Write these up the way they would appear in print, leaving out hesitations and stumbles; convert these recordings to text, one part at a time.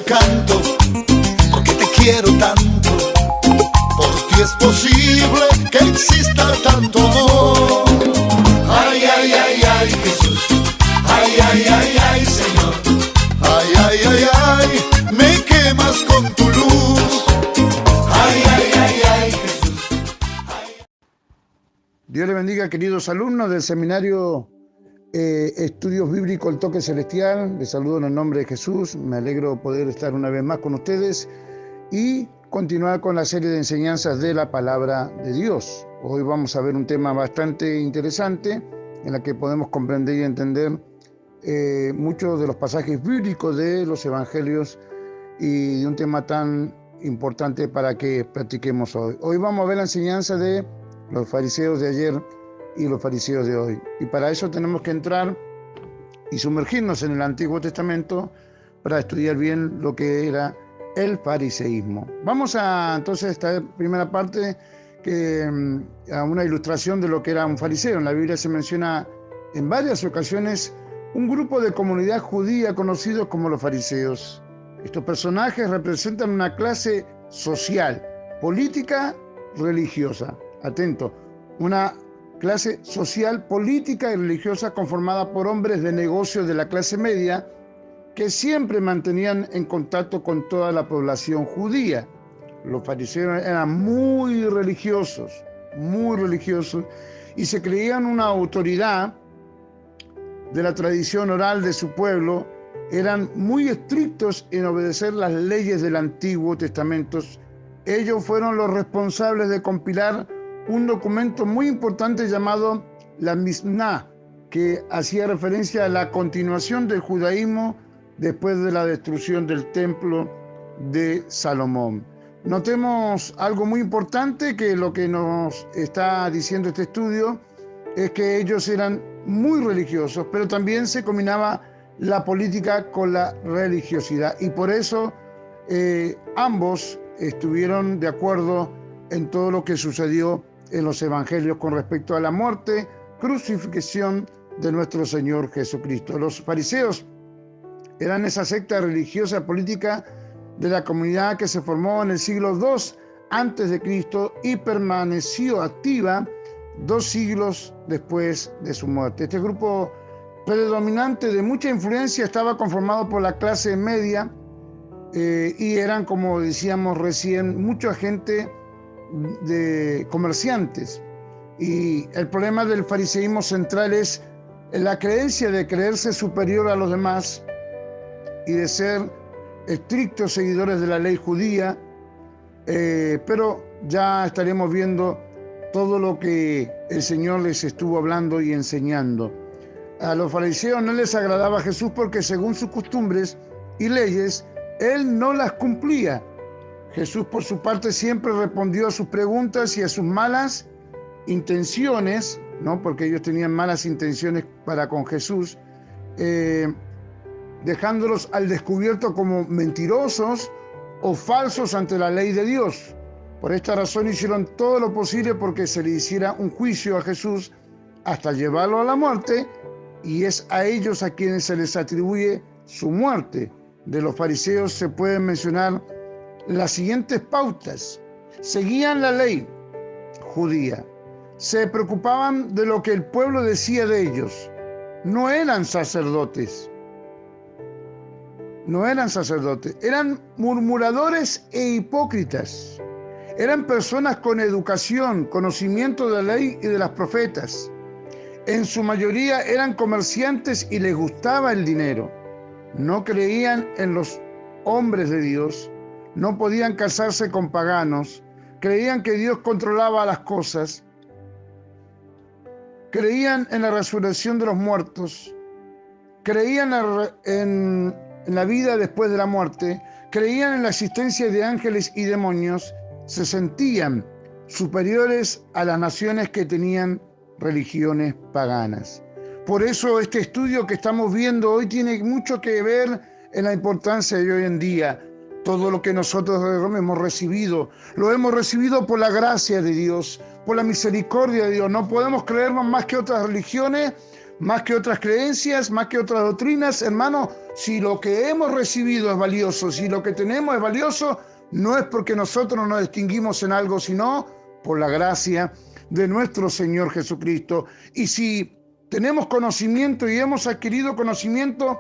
yo canto, porque te quiero tanto. Por ti es posible que exista tanto amor. Ay, ay, ay, ay, Jesús. Ay, ay, ay, ay, Señor. Ay, ay, ay, ay, me quemas con tu luz. Ay, ay, ay, ay, Jesús. Ay. Dios le bendiga, queridos alumnos del seminario Estudios Bíblicos El Toque Celestial. Les saludo en el nombre de Jesús. Me alegro poder estar una vez más con ustedes y continuar con la serie de enseñanzas de la Palabra de Dios. Hoy vamos a ver un tema bastante interesante en la que podemos comprender y entender muchos de los pasajes bíblicos de los evangelios y de un tema tan importante para que practiquemos hoy. Hoy vamos a ver la enseñanza de los fariseos de ayer y los fariseos de hoy. Y para eso tenemos que entrar y sumergirnos en el Antiguo Testamento para estudiar bien lo que era el fariseísmo. Vamos a entonces a esta primera parte a una ilustración de lo que era un fariseo. En la Biblia se menciona en varias ocasiones un grupo de comunidad judía conocidos como los fariseos. Estos personajes representan una clase social, política, religiosa. Atento, una clase social, política y religiosa conformada por hombres de negocios de la clase media que siempre mantenían en contacto con toda la población judía. Los fariseos eran muy religiosos y se creían una autoridad de la tradición oral de su pueblo. Eran muy estrictos en obedecer las leyes del Antiguo Testamento. Ellos fueron los responsables de compilar un documento muy importante llamado la Misná, que hacía referencia a la continuación del judaísmo después de la destrucción del templo de Salomón. Notemos algo muy importante, que lo que nos está diciendo este estudio es que ellos eran muy religiosos, pero también se combinaba la política con la religiosidad, y por eso ambos estuvieron de acuerdo en todo lo que sucedió en los evangelios con respecto a la muerte, crucifixión de nuestro Señor Jesucristo. Los fariseos eran esa secta religiosa política de la comunidad que se formó en el siglo II antes de Cristo y permaneció activa 2 siglos después de su muerte. Este grupo predominante de mucha influencia estaba conformado por la clase media y eran, como decíamos recién, mucha gente de comerciantes. Y el problema del fariseísmo central es la creencia de creerse superior a los demás y de ser estrictos seguidores de la ley judía, pero ya estaremos viendo todo lo que el Señor les estuvo hablando y enseñando. A los fariseos no les agradaba Jesús porque según sus costumbres y leyes, Él no las cumplía. Jesús, por su parte, siempre respondió a sus preguntas y a sus malas intenciones, ¿no? Porque ellos tenían malas intenciones para con Jesús, dejándolos al descubierto como mentirosos o falsos ante la ley de Dios. Por esta razón hicieron todo lo posible porque se le hiciera un juicio a Jesús hasta llevarlo a la muerte, y es a ellos a quienes se les atribuye su muerte. De los fariseos se pueden mencionar las siguientes pautas: seguían la ley judía, se preocupaban de lo que el pueblo decía de ellos, no eran sacerdotes, eran murmuradores e hipócritas, eran personas con educación, conocimiento de la ley y de las profetas. En su mayoría eran comerciantes y les gustaba el dinero. No creían en los hombres de Dios, no podían casarse con paganos, creían que Dios controlaba las cosas, creían en la resurrección de los muertos, creían en la vida después de la muerte, creían en la existencia de ángeles y demonios, se sentían superiores a las naciones que tenían religiones paganas. Por eso este estudio que estamos viendo hoy tiene mucho que ver en la importancia de hoy en día. Todo lo que nosotros hemos recibido, lo hemos recibido por la gracia de Dios, por la misericordia de Dios. No podemos creernos más que otras religiones más que otras creencias, más que otras doctrinas. Hermano, si lo que hemos recibido es valioso, si lo que tenemos es valioso, no es porque nosotros nos distinguimos en algo, sino por la gracia de nuestro Señor Jesucristo. Y si tenemos conocimiento y hemos adquirido conocimiento,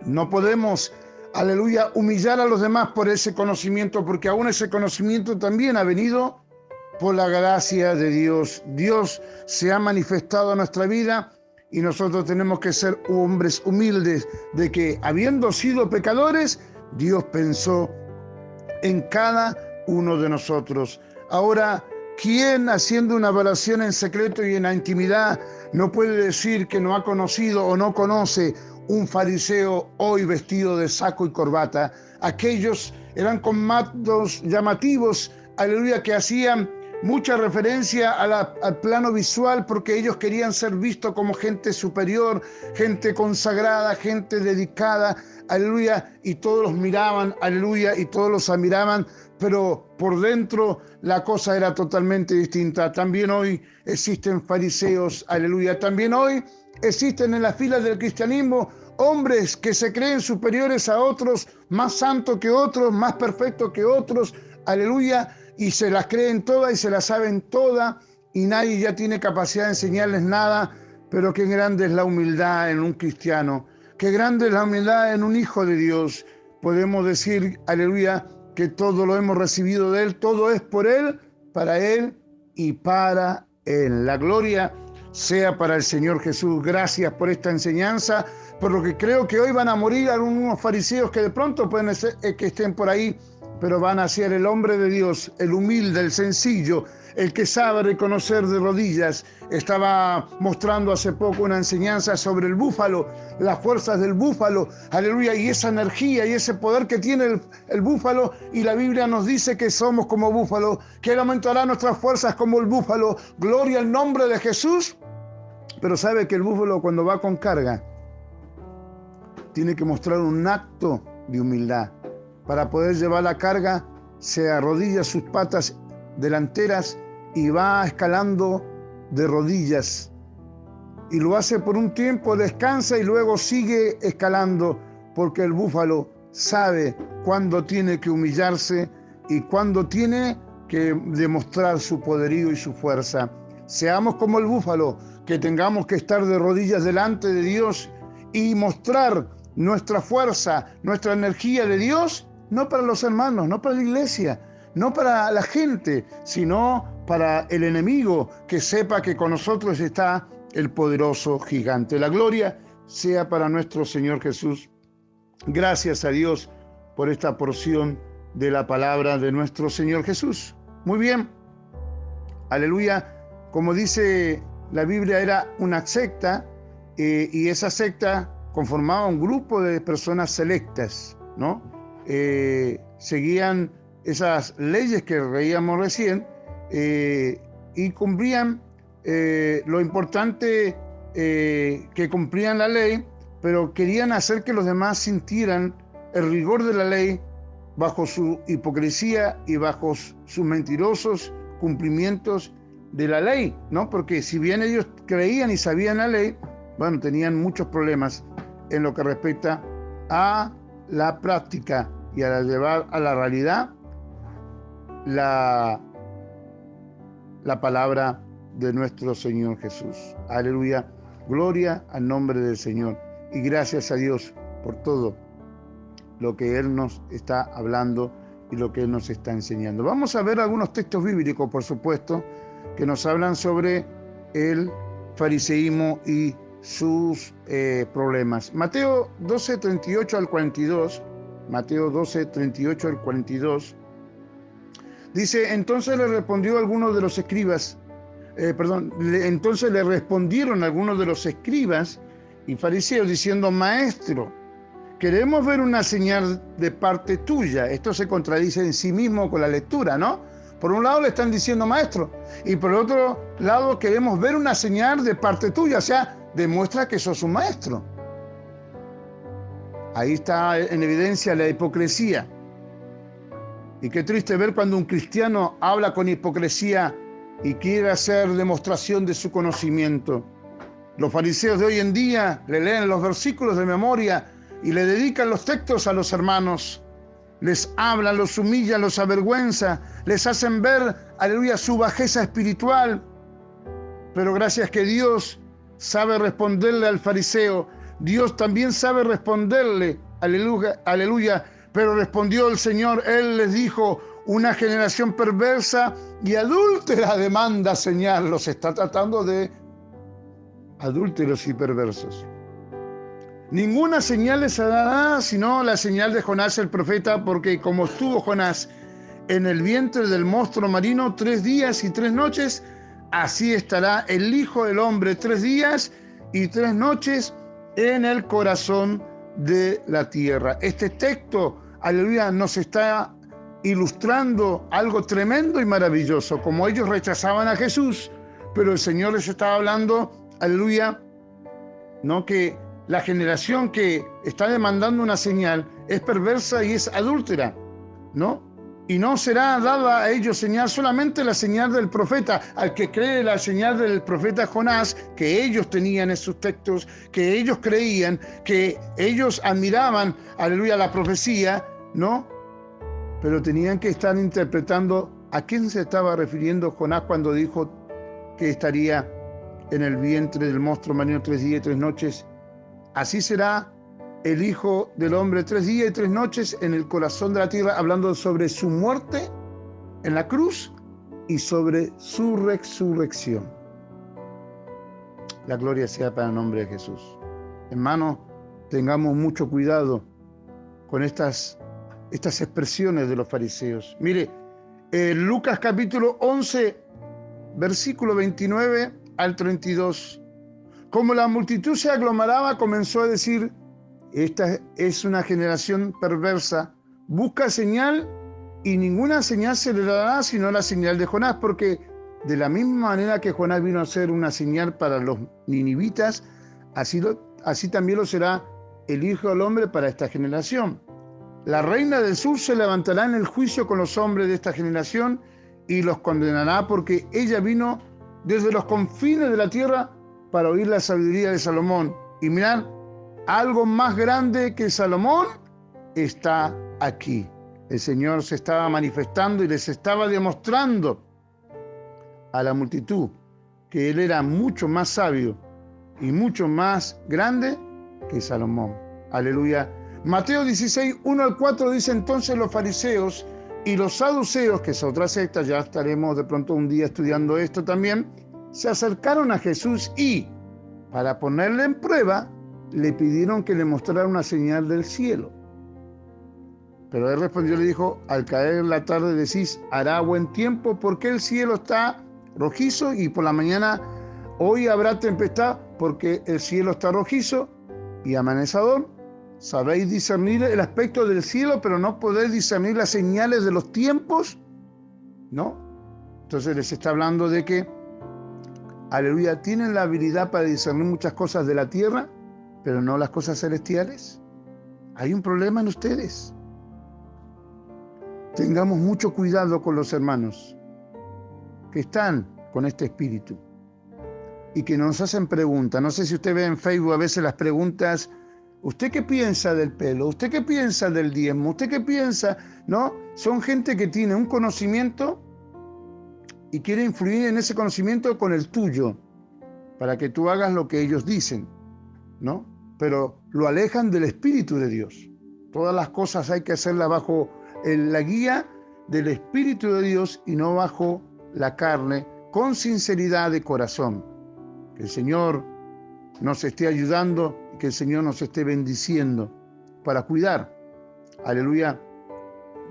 no podemos, aleluya, humillar a los demás por ese conocimiento, porque aún ese conocimiento también ha venido por la gracia de Dios. Dios se ha manifestado en nuestra vida y nosotros tenemos que ser hombres humildes, de que habiendo sido pecadores, Dios pensó en cada uno de nosotros. Ahora, ¿quién haciendo una evaluación en secreto y en la intimidad no puede decir que no ha conocido o no conoce un fariseo hoy vestido de saco y corbata? Aquellos eran comandos llamativos, aleluya, que hacían mucha referencia al plano visual, porque ellos querían ser vistos como gente superior, gente consagrada, gente dedicada, aleluya, y todos los miraban, aleluya, y todos los admiraban, pero por dentro la cosa era totalmente distinta. También hoy existen fariseos, aleluya, también hoy existen en las filas del cristianismo hombres que se creen superiores a otros, más santos que otros, más perfectos que otros, aleluya, y se las creen todas y se las saben todas y nadie ya tiene capacidad de enseñarles nada. Pero qué grande es la humildad en un cristiano, qué grande es la humildad en un hijo de Dios. Podemos decir, aleluya, que todo lo hemos recibido de Él, todo es por Él, para Él y para Él. La gloria sea para el Señor Jesús. Gracias por esta enseñanza, por lo que creo que hoy van a morir algunos fariseos que de pronto pueden ser, que estén por ahí, pero van a ser el hombre de Dios, el humilde, el sencillo, el que sabe reconocer de rodillas. Estaba mostrando hace poco una enseñanza sobre el búfalo, las fuerzas del búfalo, aleluya, y esa energía y ese poder que tiene el búfalo, y la Biblia nos dice que somos como búfalo, que Él aumentará nuestras fuerzas como el búfalo. Gloria al nombre de Jesús. Pero sabe que el búfalo, cuando va con carga, tiene que mostrar un acto de humildad. Para poder llevar la carga, se arrodilla sus patas delanteras y va escalando de rodillas. Y lo hace por un tiempo, descansa y luego sigue escalando, porque el búfalo sabe cuándo tiene que humillarse y cuándo tiene que demostrar su poderío y su fuerza. Seamos como el búfalo, que tengamos que estar de rodillas delante de Dios y mostrar nuestra fuerza, nuestra energía de Dios, no para los hermanos, no para la iglesia, no para la gente, sino para el enemigo, que sepa que con nosotros está el poderoso gigante. La gloria sea para nuestro Señor Jesús. Gracias a Dios por esta porción de la palabra de nuestro Señor Jesús. Muy bien, aleluya. Como dice la Biblia, era una secta, y esa secta conformaba un grupo de personas selectas, ¿no? Seguían esas leyes que veíamos recién, y cumplían lo importante, que cumplían la ley, pero querían hacer que los demás sintieran el rigor de la ley bajo su hipocresía y bajo sus mentirosos cumplimientos de la ley, ¿no? Porque si bien ellos creían y sabían la ley, bueno, tenían muchos problemas en lo que respecta a la práctica y a llevar a la realidad la palabra de nuestro Señor Jesús. Aleluya, gloria al nombre del Señor. Y gracias a Dios por todo lo que Él nos está hablando y lo que Él nos está enseñando. Vamos a ver algunos textos bíblicos, por supuesto, que nos hablan sobre el fariseísmo y sus problemas. Mateo 12, 38 al 42, Mateo 12, 38 al 42, dice: entonces le respondió algunos de los escribas, entonces le respondieron algunos de los escribas y fariseos diciendo: Maestro, queremos ver una señal de parte tuya. Esto se contradice en sí mismo con la lectura, ¿no? Por un lado le están diciendo maestro, y por otro lado queremos ver una señal de parte tuya, o sea, demuestra que sos un maestro. Ahí está en evidencia la hipocresía. Y qué triste ver cuando un cristiano habla con hipocresía y quiere hacer demostración de su conocimiento. Los fariseos de hoy en día le leen los versículos de memoria y le dedican los textos a los hermanos. Les hablan, los humillan, los avergüenza, les hacen ver, aleluya, su bajeza espiritual. Pero gracias que Dios sabe responderle al fariseo, Dios también sabe responderle, aleluya, aleluya. Pero respondió el Señor, Él les dijo, una generación perversa y adúltera demanda señal. Los está tratando de adúlteros y perversos. Ninguna señal les dará sino la señal de Jonás el profeta, porque como estuvo Jonás en el vientre del monstruo marino 3 días y 3 noches, así estará el Hijo del Hombre 3 días y 3 noches en el corazón de la tierra. Este texto, aleluya, nos está ilustrando algo tremendo y maravilloso. Como ellos rechazaban a Jesús, pero el Señor les estaba hablando, aleluya, no, que la generación que está demandando una señal es perversa y es adúltera, ¿no? Y no será dada a ellos señal, solamente la señal del profeta. Al que cree la señal del profeta Jonás, que ellos tenían en sus textos, que ellos creían, que ellos admiraban, aleluya, la profecía, ¿no? Pero tenían que estar interpretando a quién se estaba refiriendo Jonás cuando dijo que estaría en el vientre del monstruo marino 3 días y 3 noches. Así será el Hijo del Hombre 3 días y 3 noches en el corazón de la tierra, hablando sobre su muerte en la cruz y sobre su resurrección. La gloria sea para el nombre de Jesús. Hermanos, tengamos mucho cuidado con estas expresiones de los fariseos. Mire, Lucas capítulo 11, versículo 29 al 32. Como la multitud se aglomeraba, comenzó a decir, esta es una generación perversa, busca señal y ninguna señal se le dará sino la señal de Jonás, porque de la misma manera que Jonás vino a ser una señal para los ninivitas, así también lo será el Hijo del Hombre para esta generación. La reina del sur se levantará en el juicio con los hombres de esta generación y los condenará, porque ella vino desde los confines de la tierra para oír la sabiduría de Salomón. Y mirad, algo más grande que Salomón está aquí. El Señor se estaba manifestando y les estaba demostrando a la multitud que Él era mucho más sabio y mucho más grande que Salomón. Aleluya. Mateo 16, 1 al 4 dice, entonces los fariseos y los saduceos, que es otra secta, ya estaremos de pronto un día estudiando esto también, se acercaron a Jesús y, para ponerle en prueba, le pidieron que le mostrara una señal del cielo. Pero él respondió y le dijo, al caer la tarde decís, hará buen tiempo, porque el cielo está rojizo, y por la mañana hoy habrá tempestad, porque el cielo está rojizo y amanecedor. Sabéis discernir el aspecto del cielo, pero no podéis discernir las señales de los tiempos, ¿no? Entonces les está hablando de que, aleluya, tienen la habilidad para discernir muchas cosas de la tierra, pero no las cosas celestiales. Hay un problema en ustedes. Tengamos mucho cuidado con los hermanos que están con este espíritu y que nos hacen preguntas. No sé si usted ve en Facebook a veces las preguntas, ¿usted qué piensa del pelo? ¿Usted qué piensa del diezmo? ¿Usted qué piensa? ¿No? Son gente que tiene un conocimiento y quiere influir en ese conocimiento con el tuyo, para que tú hagas lo que ellos dicen, ¿no? Pero lo alejan del Espíritu de Dios. Todas las cosas hay que hacerlas bajo la guía del Espíritu de Dios y no bajo la carne, con sinceridad de corazón. Que el Señor nos esté ayudando, que el Señor nos esté bendiciendo para cuidar, aleluya,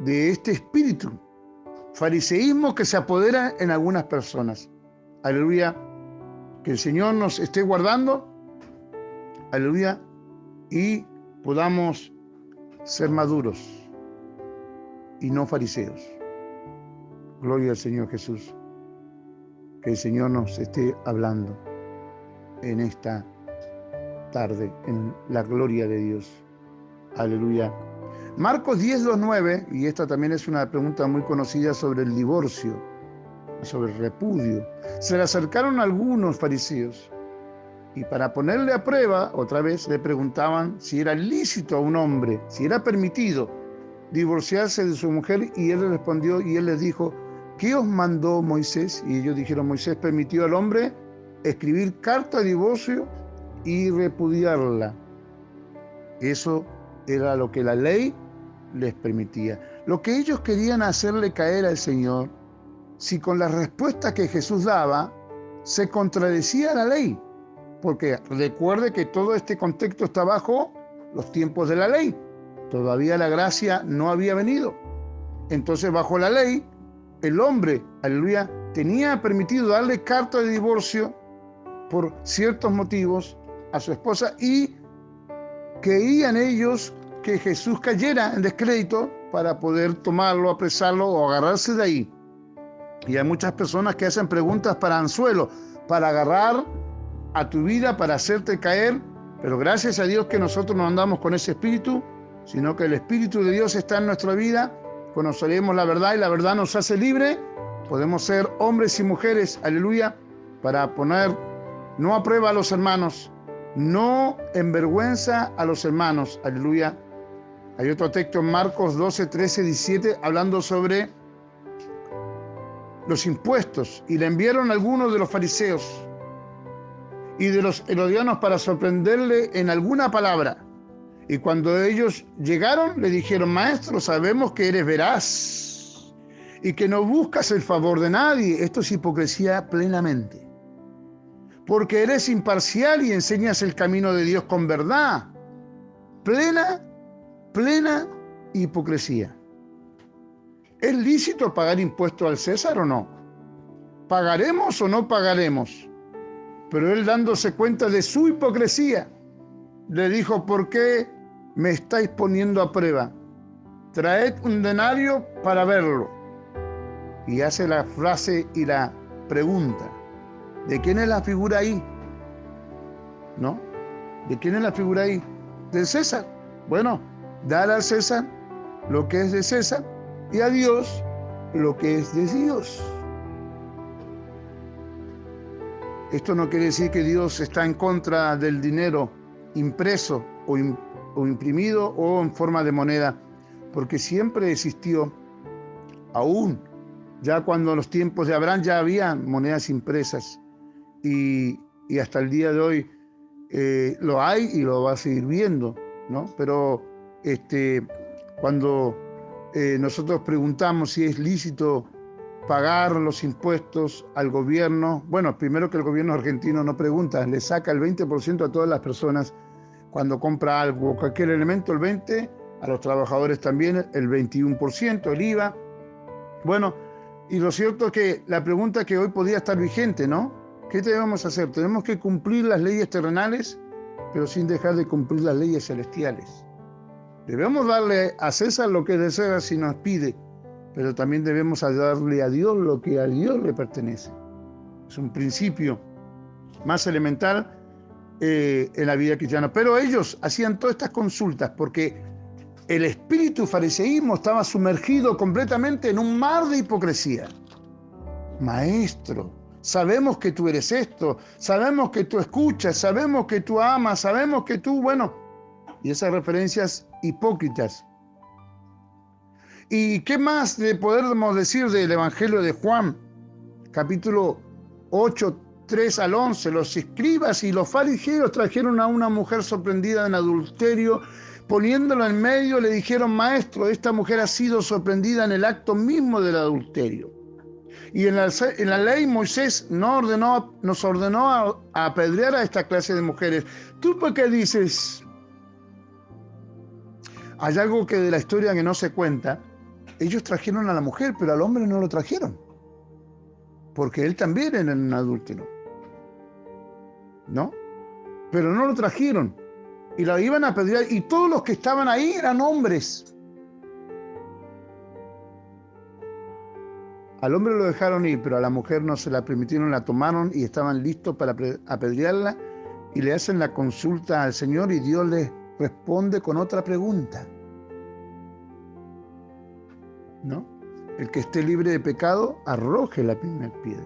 de este espíritu fariseísmo que se apodera en algunas personas. Aleluya, que el Señor nos esté guardando, aleluya, y podamos ser maduros y no fariseos. Gloria al Señor Jesús. Que el Señor nos esté hablando en esta tarde, en la gloria de Dios. Aleluya. Marcos 10, 2, 9, y esta también es una pregunta muy conocida sobre el divorcio, sobre el repudio. Se le acercaron algunos fariseos Y para ponerle a prueba, otra vez le preguntaban si era lícito a un hombre, si era permitido divorciarse de su mujer, y él respondió y él les dijo: ¿qué os mandó Moisés? Y ellos dijeron: Moisés permitió al hombre escribir carta de divorcio y repudiarla. Eso era lo que la ley les permitía. Lo que ellos querían hacerle caer al Señor, si con la respuesta que Jesús daba se contradecía la ley, porque recuerde que todo este contexto está bajo los tiempos de la ley. Todavía la gracia no había venido. Entonces, bajo la ley, el hombre, aleluya, tenía permitido darle carta de divorcio por ciertos motivos a su esposa, y querían ellos que Jesús cayera en descrédito para poder tomarlo, apresarlo o agarrarse de ahí. Y hay muchas personas que hacen preguntas para anzuelo, para agarrar a tu vida, para hacerte caer, pero gracias a Dios que nosotros no andamos con ese espíritu, sino que el Espíritu de Dios está en nuestra vida. Conoceremos la verdad y la verdad nos hace libre. Podemos ser hombres y mujeres, aleluya, para poner no a prueba a los hermanos, no en vergüenza a los hermanos, aleluya. Hay otro texto en Marcos 12, 13, 17, hablando sobre los impuestos, y le enviaron algunos de los fariseos y de los herodianos para sorprenderle en alguna palabra. Y cuando ellos llegaron, le dijeron: Maestro, sabemos que eres veraz y que no buscas el favor de nadie. Esto es hipocresía plenamente, porque eres imparcial y enseñas el camino de Dios con verdad. Plena hipocresía. ¿Es lícito pagar impuestos al César o no? ¿Pagaremos o no pagaremos? Pero él, dándose cuenta de su hipocresía, le dijo: ¿por qué me estáis poniendo a prueba? Traed un denario para verlo. Y hace la frase y la pregunta: ¿de quién es la figura ahí? ¿No? ¿De quién es la figura ahí? ¿Del César? Bueno, dar al César lo que es de César y a Dios lo que es de Dios. Esto no quiere decir que Dios está en contra del dinero impreso o imprimido o en forma de moneda, porque siempre existió, aún ya cuando en los tiempos de Abraham ya había monedas impresas, y hasta el día de hoy lo hay y lo va a seguir viendo, ¿no? Pero cuando nosotros preguntamos si es lícito pagar los impuestos al gobierno, bueno, primero que el gobierno argentino no pregunta, le saca el 20% a todas las personas cuando compra algo, cualquier elemento, el 20%, a los trabajadores también el 21%, el IVA. Bueno, y lo cierto es que la pregunta que hoy podría estar vigente, ¿no? ¿Qué debemos hacer? Tenemos que cumplir las leyes terrenales, pero sin dejar de cumplir las leyes celestiales. Debemos darle a César lo que es de César si nos pide, pero también debemos darle a Dios lo que a Dios le pertenece. Es un principio más elemental en la vida cristiana. Pero ellos hacían todas estas consultas porque el espíritu fariseísmo estaba sumergido completamente en un mar de hipocresía. Maestro, sabemos que tú eres esto, sabemos que tú escuchas, sabemos que tú amas, sabemos que tú, bueno, y esas referencias hipócritas. ¿Y qué más podemos decir del Evangelio de Juan? Capítulo 8, 3 al 11. Los escribas y los fariseos trajeron a una mujer sorprendida en adulterio. Poniéndolo en medio, le dijeron: Maestro, esta mujer ha sido sorprendida en el acto mismo del adulterio. Y en la ley Moisés nos ordenó a apedrear a esta clase de mujeres. ¿Tú por qué dices? Hay algo que de la historia que no se cuenta. Ellos trajeron a la mujer, pero al hombre no lo trajeron, porque él también era un adúltero, ¿no? Pero no lo trajeron y la iban a apedrear, y todos los que estaban ahí eran hombres. Al hombre lo dejaron ir, pero a la mujer no se la permitieron, la tomaron y estaban listos para apedrearla, y le hacen la consulta al Señor y Dios les responde con otra pregunta, ¿no? El que esté libre de pecado, arroje la primera piedra.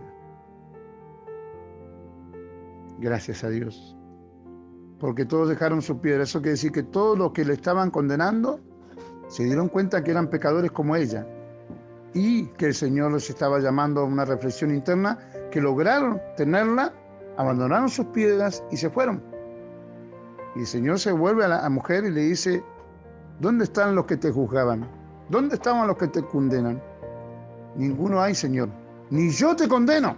Gracias a Dios. porque todos dejaron su piedra. Eso quiere decir que todos los que le estaban condenando se dieron cuenta que eran pecadores como ella y que el Señor los estaba llamando a una reflexión interna, que lograron tenerla, abandonaron sus piedras y se fueron. Y el Señor se vuelve a la mujer y le dice: ¿dónde están los que te juzgaban? ¿Dónde estaban los que te condenan? Ninguno hay, Señor. Ni yo te condeno.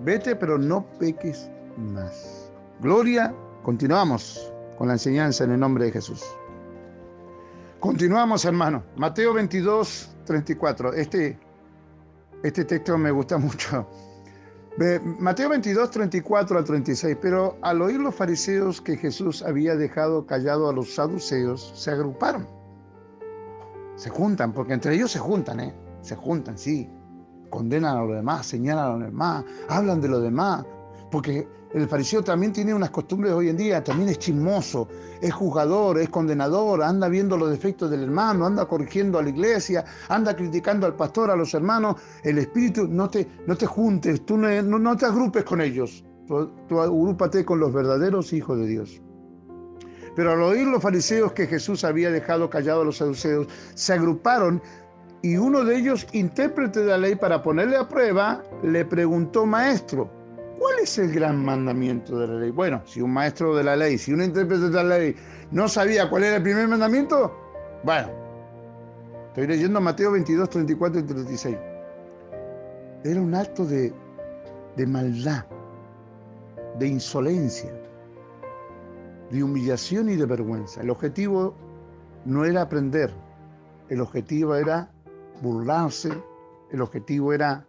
Vete, pero no peques más. Gloria. Continuamos con la enseñanza en el nombre de Jesús. Continuamos, hermano. Mateo 22, 34. Este texto me gusta mucho. Mateo 22, 34 al 36. Pero al oír los fariseos que Jesús había dejado callado a los saduceos, se agruparon. Se juntan, porque entre ellos se juntan, Se juntan, sí. Condenan a los demás, señalan a los demás, hablan de los demás. Porque el fariseo también tiene unas costumbres hoy en día, también es chismoso, es juzgador, es condenador, anda viendo los defectos del hermano, anda corrigiendo a la iglesia, anda criticando al pastor, a los hermanos. El espíritu, no te juntes, tú no te agrupes con ellos, tú agrúpate con los verdaderos hijos de Dios. Pero al oír los fariseos que Jesús había dejado callado a los saduceos, se agruparon, y uno de ellos, intérprete de la ley, para ponerle a prueba, le preguntó: Maestro, ¿cuál es el gran mandamiento de la ley? Bueno, si un maestro de la ley, si un intérprete de la ley no sabía cuál era el primer mandamiento, bueno, estoy leyendo Mateo 22, 34 y 36. Era un acto de maldad, de insolencia, de humillación y de vergüenza. El objetivo no era aprender, el objetivo era burlarse, el objetivo era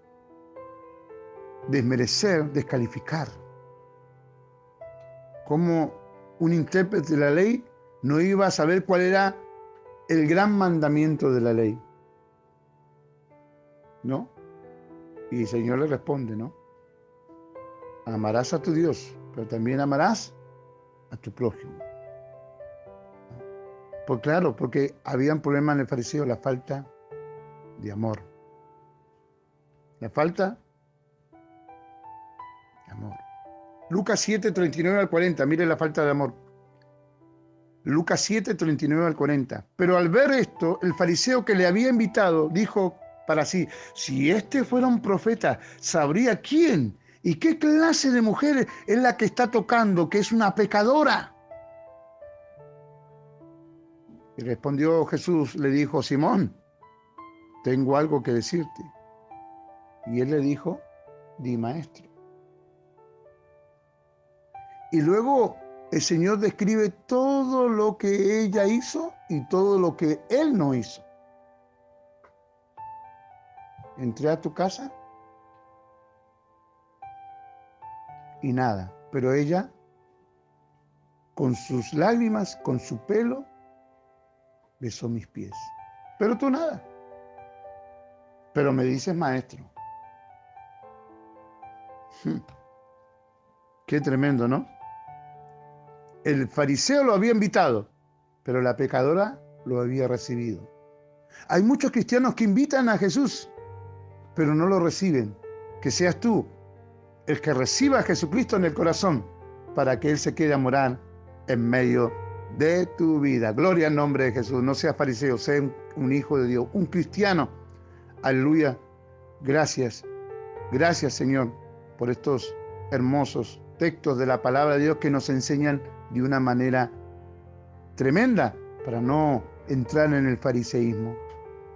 desmerecer, descalificar. Como un intérprete de la ley no iba a saber cuál era el gran mandamiento de la ley, ¿no? Y el Señor le responde, ¿no? Amarás a tu Dios, pero también amarás a tu prójimo. Pues claro, porque había un problema en el fariseo, la falta de amor. La falta de amor. Lucas 7, 39 al 40, mire la falta de amor. Lucas 7, 39 al 40. Pero al ver esto, el fariseo que le había invitado dijo para sí: si este fuera un profeta, sabría quién y qué clase de mujer es la que está tocando, que es una pecadora. Y respondió Jesús, le dijo: Simón, tengo algo que decirte. Y él le dijo: di, maestro. Y luego el Señor describe todo lo que ella hizo y todo lo que él no hizo. Entré a tu casa y nada, pero ella, con sus lágrimas, con su pelo, besó mis pies. Pero tú nada. Pero me dices maestro. Qué tremendo, ¿no? El fariseo lo había invitado, pero la pecadora lo había recibido. Hay muchos cristianos que invitan a Jesús, pero no lo reciben. Que seas tú el que reciba a Jesucristo en el corazón para que Él se quede a morar en medio de tu vida. Gloria al nombre de Jesús. No seas fariseo, sea un hijo de Dios, un cristiano. Aleluya. Gracias. Gracias, Señor, por estos hermosos textos de la palabra de Dios que nos enseñan de una manera tremenda para no entrar en el fariseísmo.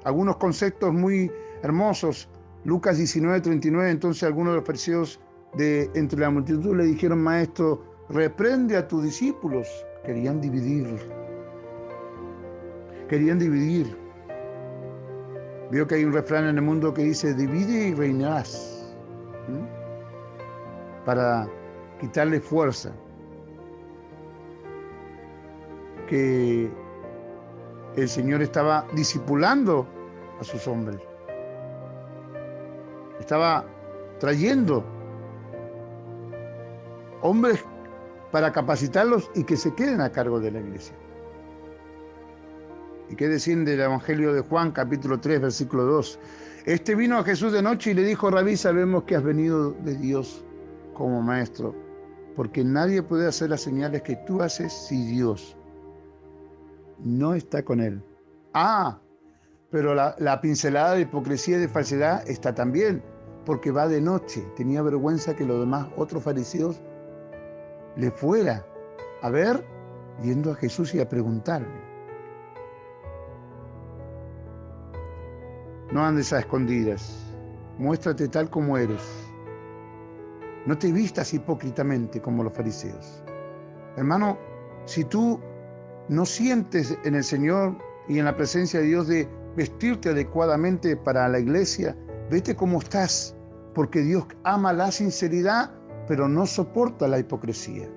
Algunos conceptos muy hermosos. Lucas 19, 39. Entonces algunos de los fariseos de entre la multitud le dijeron: maestro, reprende a tus discípulos. Querían dividir. Veo que hay un refrán en el mundo que dice: divide y reinarás. Para quitarle fuerza. Que el Señor estaba discipulando a sus hombres. Estaba trayendo hombres para capacitarlos y que se queden a cargo de la iglesia. ¿Y qué decir del Evangelio de Juan, capítulo 3, versículo 2? Este vino a Jesús de noche y le dijo: Rabí, sabemos que has venido de Dios como maestro, porque nadie puede hacer las señales que tú haces si Dios no está con él. Pero la pincelada de hipocresía y de falsedad está también, porque va de noche. Tenía vergüenza que los demás otros fariseos le fuera a ver, yendo a Jesús y a preguntarle. No andes a escondidas, muéstrate tal como eres. No te vistas hipócritamente como los fariseos. Hermano, si tú no sientes en el Señor y en la presencia de Dios de vestirte adecuadamente para la iglesia, vete como estás, porque Dios ama la sinceridad, pero no soporta la hipocresía.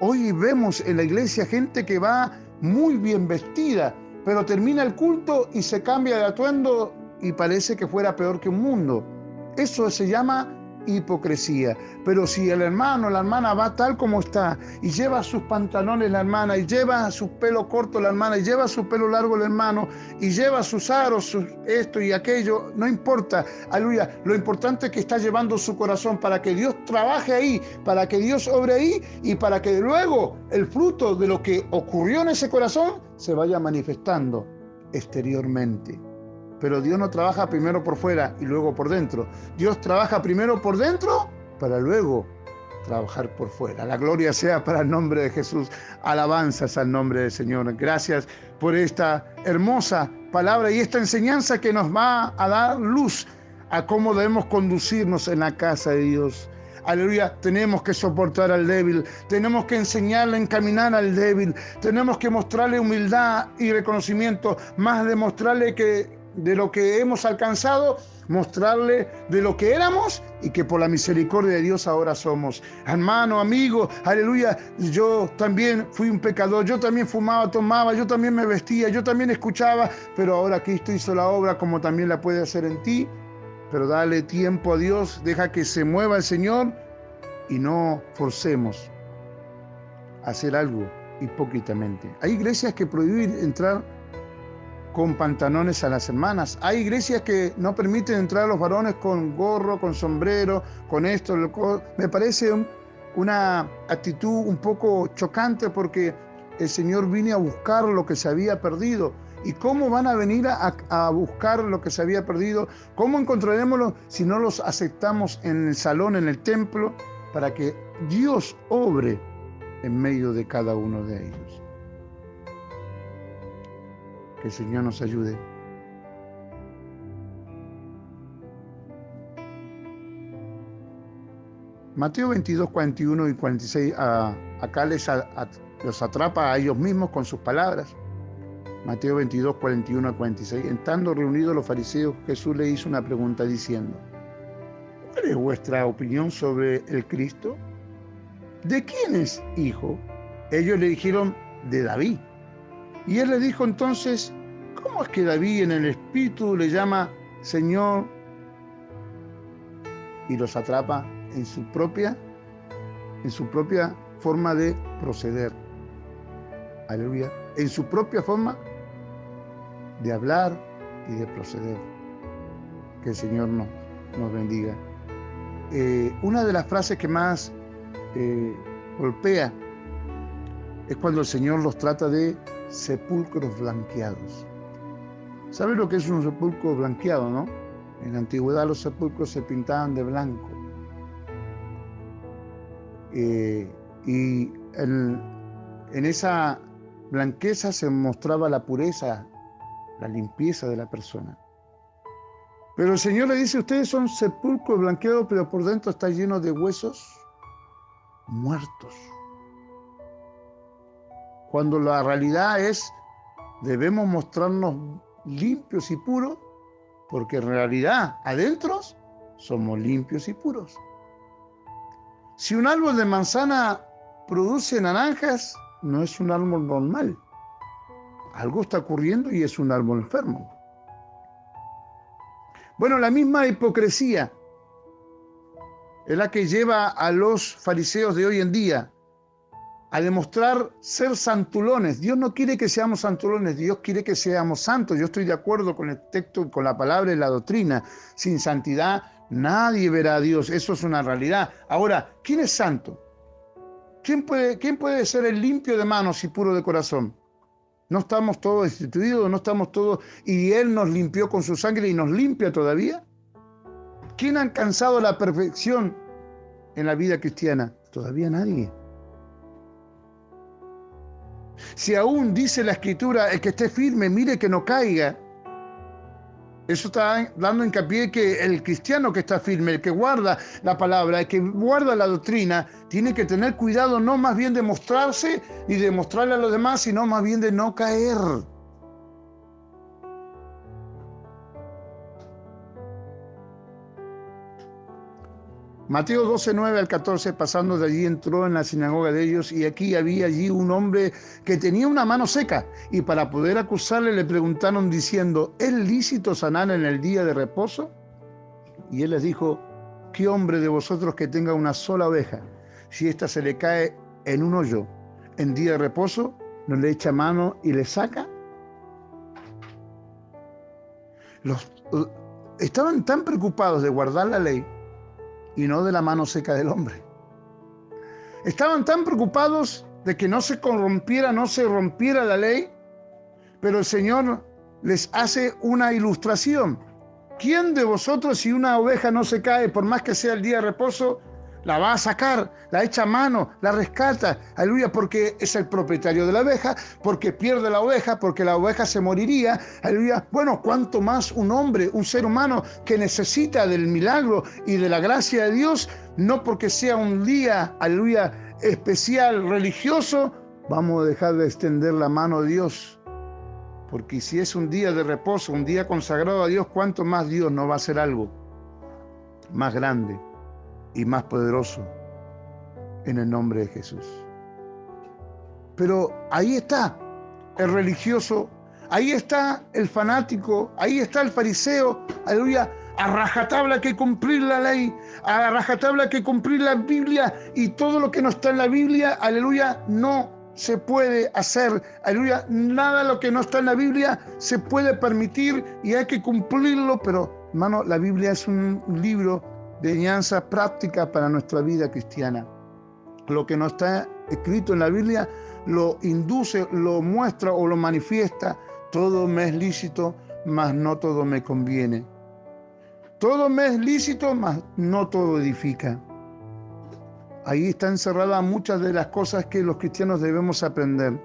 Hoy vemos en la iglesia gente que va muy bien vestida, pero termina el culto y se cambia de atuendo y parece que fuera peor que un mundo. Eso se llama hipocresía. Pero si el hermano o la hermana va tal como está y lleva sus pantalones la hermana, y lleva su pelo corto la hermana, y lleva su pelo largo el hermano, y lleva sus aros, esto y aquello, no importa, aleluya, lo importante es que está llevando su corazón para que Dios trabaje ahí, para que Dios obre ahí, y para que luego el fruto de lo que ocurrió en ese corazón se vaya manifestando exteriormente. Pero Dios no trabaja primero por fuera y luego por dentro. Dios trabaja primero por dentro para luego trabajar por fuera. La gloria sea para el nombre de Jesús. Alabanzas al nombre del Señor. Gracias por esta hermosa palabra y esta enseñanza que nos va a dar luz a cómo debemos conducirnos en la casa de Dios. Aleluya, tenemos que soportar al débil, tenemos que enseñarle a encaminar al débil, tenemos que mostrarle humildad y reconocimiento, más de mostrarle que de lo que hemos alcanzado, mostrarle de lo que éramos y que por la misericordia de Dios ahora somos. Hermano, amigo, aleluya, yo también fui un pecador, yo también fumaba, tomaba, yo también me vestía, yo también escuchaba, pero ahora Cristo hizo la obra como también la puede hacer en ti. Pero dale tiempo a Dios, deja que se mueva el Señor y no forcemos a hacer algo hipócritamente. Hay iglesias que prohíben entrar con pantalones a las hermanas. Hay iglesias que no permiten entrar a los varones con gorro, con sombrero, con esto. Me parece una actitud un poco chocante porque el Señor vino a buscar lo que se había perdido. ¿Y cómo van a venir a buscar lo que se había perdido? ¿Cómo encontraremos si no los aceptamos en el salón, en el templo, para que Dios obre en medio de cada uno de ellos? Que el Señor nos ayude. Mateo 22, 41 y 46, acá los atrapa a ellos mismos con sus palabras. Mateo 22, 41 a 46. Estando reunidos los fariseos, Jesús le hizo una pregunta diciendo: ¿cuál es vuestra opinión sobre el Cristo? ¿De quién es hijo? Ellos le dijeron: de David. Y él le dijo entonces: ¿cómo es que David en el Espíritu le llama Señor? Y los atrapa en su propia forma de proceder. Aleluya. En su propia forma de hablar y de proceder. Que el Señor nos bendiga. Una de las frases que más golpea es cuando el Señor los trata de sepulcros blanqueados. ¿Sabe lo que es un sepulcro blanqueado, no? En la antigüedad los sepulcros se pintaban de blanco. Y en esa blanqueza se mostraba la pureza, la limpieza de la persona. Pero el Señor le dice: ustedes son sepulcros blanqueados, pero por dentro está lleno de huesos muertos. Cuando la realidad es, debemos mostrarnos limpios y puros, porque en realidad adentro somos limpios y puros. Si un árbol de manzana produce naranjas, no es un árbol normal. Algo está ocurriendo y es un árbol enfermo. Bueno, la misma hipocresía es la que lleva a los fariseos de hoy en día a demostrar ser santulones. Dios no quiere que seamos santulones, Dios quiere que seamos santos. Yo estoy de acuerdo con el texto, con la palabra y la doctrina. Sin santidad nadie verá a Dios, eso es una realidad. Ahora, ¿quién es santo? ¿quién puede ser el limpio de manos y puro de corazón? ¿No estamos todos destituidos? ¿No estamos todos? ¿Y Él nos limpió con su sangre y nos limpia todavía? ¿Quién ha alcanzado la perfección en la vida cristiana? Todavía nadie. Si aún dice la Escritura, el que esté firme, mire que no caiga. Eso está dando hincapié que el cristiano que está firme, el que guarda la palabra, el que guarda la doctrina, tiene que tener cuidado no más bien de mostrarse y de mostrarle a los demás, sino más bien de no caer. Mateo 12, 9 al 14, pasando de allí entró en la sinagoga de ellos y aquí había allí un hombre que tenía una mano seca y para poder acusarle le preguntaron diciendo, ¿es lícito sanar en el día de reposo? Y él les dijo, ¿qué hombre de vosotros que tenga una sola oveja, si ésta se le cae en un hoyo en día de reposo, no le echa mano y le saca? Estaban tan preocupados de guardar la ley y no de la mano seca del hombre. Estaban tan preocupados de que no se corrompiera, no se rompiera la ley, pero el Señor les hace una ilustración. ¿Quién de vosotros, si una oveja no se cae, por más que sea el día de reposo, la va a sacar, la echa a mano, la rescata? Aleluya, porque es el propietario de la oveja, porque pierde la oveja, porque la oveja se moriría. Aleluya. Bueno, cuánto más un hombre, un ser humano que necesita del milagro y de la gracia de Dios, no porque sea un día, aleluya, especial, religioso, vamos a dejar de extender la mano de Dios. Porque si es un día de reposo, un día consagrado a Dios, cuánto más Dios nos va a hacer algo más grande y más poderoso en el nombre de Jesús. Pero ahí está el religioso, ahí está el fanático, ahí está el fariseo, aleluya, a rajatabla que cumplir la ley, a rajatabla que cumplir la Biblia, y todo lo que no está en la Biblia, aleluya, no se puede hacer, aleluya, nada de lo que no está en la Biblia se puede permitir y hay que cumplirlo. Pero hermano, la Biblia es un libro de enseñanza práctica para nuestra vida cristiana. Lo que no está escrito en la Biblia lo induce, lo muestra o lo manifiesta. Todo me es lícito, mas no todo me conviene. Todo me es lícito, mas no todo edifica. Ahí está encerrada muchas de las cosas que los cristianos debemos aprender.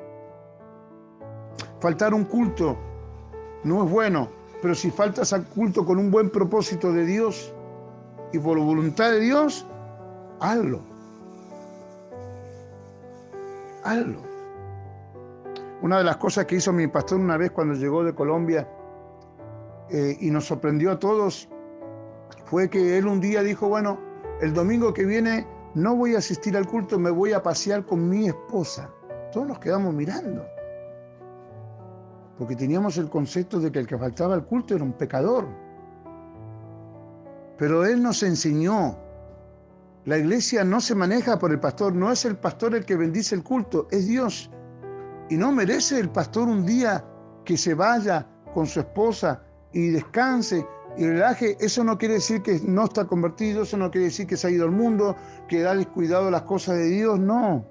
Faltar un culto no es bueno, pero si faltas al culto con un buen propósito de Dios y por voluntad de Dios, hazlo. Hazlo. Una de las cosas que hizo mi pastor una vez cuando llegó de Colombia y nos sorprendió a todos fue que él un día dijo, bueno, el domingo que viene no voy a asistir al culto, me voy a pasear con mi esposa. Todos nos quedamos mirando, porque teníamos el concepto de que el que faltaba al culto era un pecador. Pero él nos enseñó, la iglesia no se maneja por el pastor, no es el pastor el que bendice el culto, es Dios. Y no merece el pastor un día que se vaya con su esposa y descanse y relaje. Eso no quiere decir que no está convertido, eso no quiere decir que se ha ido al mundo, que da descuidado las cosas de Dios, no.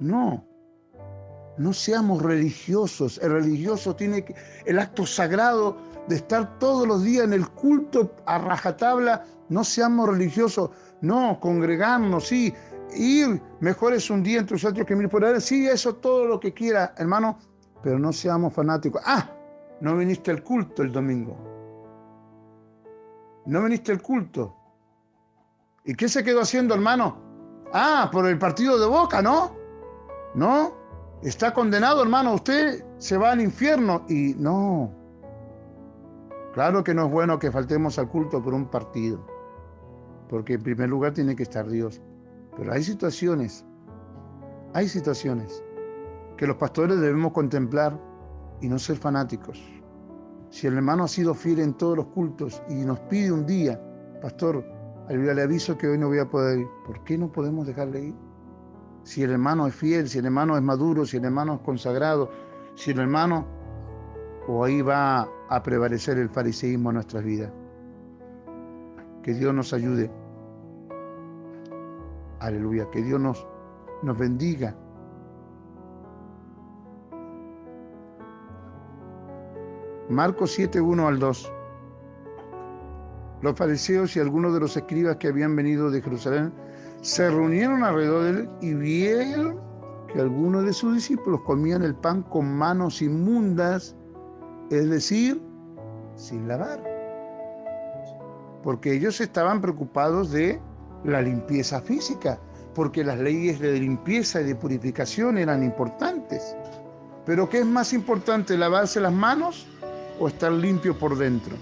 No seamos religiosos. El religioso tiene el acto sagrado de estar todos los días en el culto a rajatabla. No seamos religiosos, no, congregarnos, sí, ir, mejor es un día entre nosotros que mil por ahí, sí, eso todo lo que quiera, hermano, pero no seamos fanáticos. No viniste al culto el domingo. No viniste al culto. ¿Y qué se quedó haciendo, hermano? Por el partido de Boca, ¿no? No, está condenado, hermano, usted se va al infierno. Y no. Claro que no es bueno que faltemos al culto por un partido, porque en primer lugar tiene que estar Dios. Pero hay situaciones que los pastores debemos contemplar y no ser fanáticos. Si el hermano ha sido fiel en todos los cultos y nos pide un día, pastor, le aviso que hoy no voy a poder ir, ¿por qué no podemos dejarle ir? Si el hermano es fiel, si el hermano es maduro, si el hermano es consagrado, si el hermano, o ahí va a prevalecer el fariseísmo en nuestras vidas. Que Dios nos ayude. Aleluya, que Dios nos nos bendiga. Marcos 7, 1 al 2. Los fariseos y algunos de los escribas que habían venido de Jerusalén se reunieron alrededor de él y vieron que algunos de sus discípulos comían el pan con manos inmundas, es decir, sin lavar. Porque ellos estaban preocupados de la limpieza física, porque las leyes de limpieza y de purificación eran importantes. Pero ¿qué es más importante, lavarse las manos o estar limpio por dentro?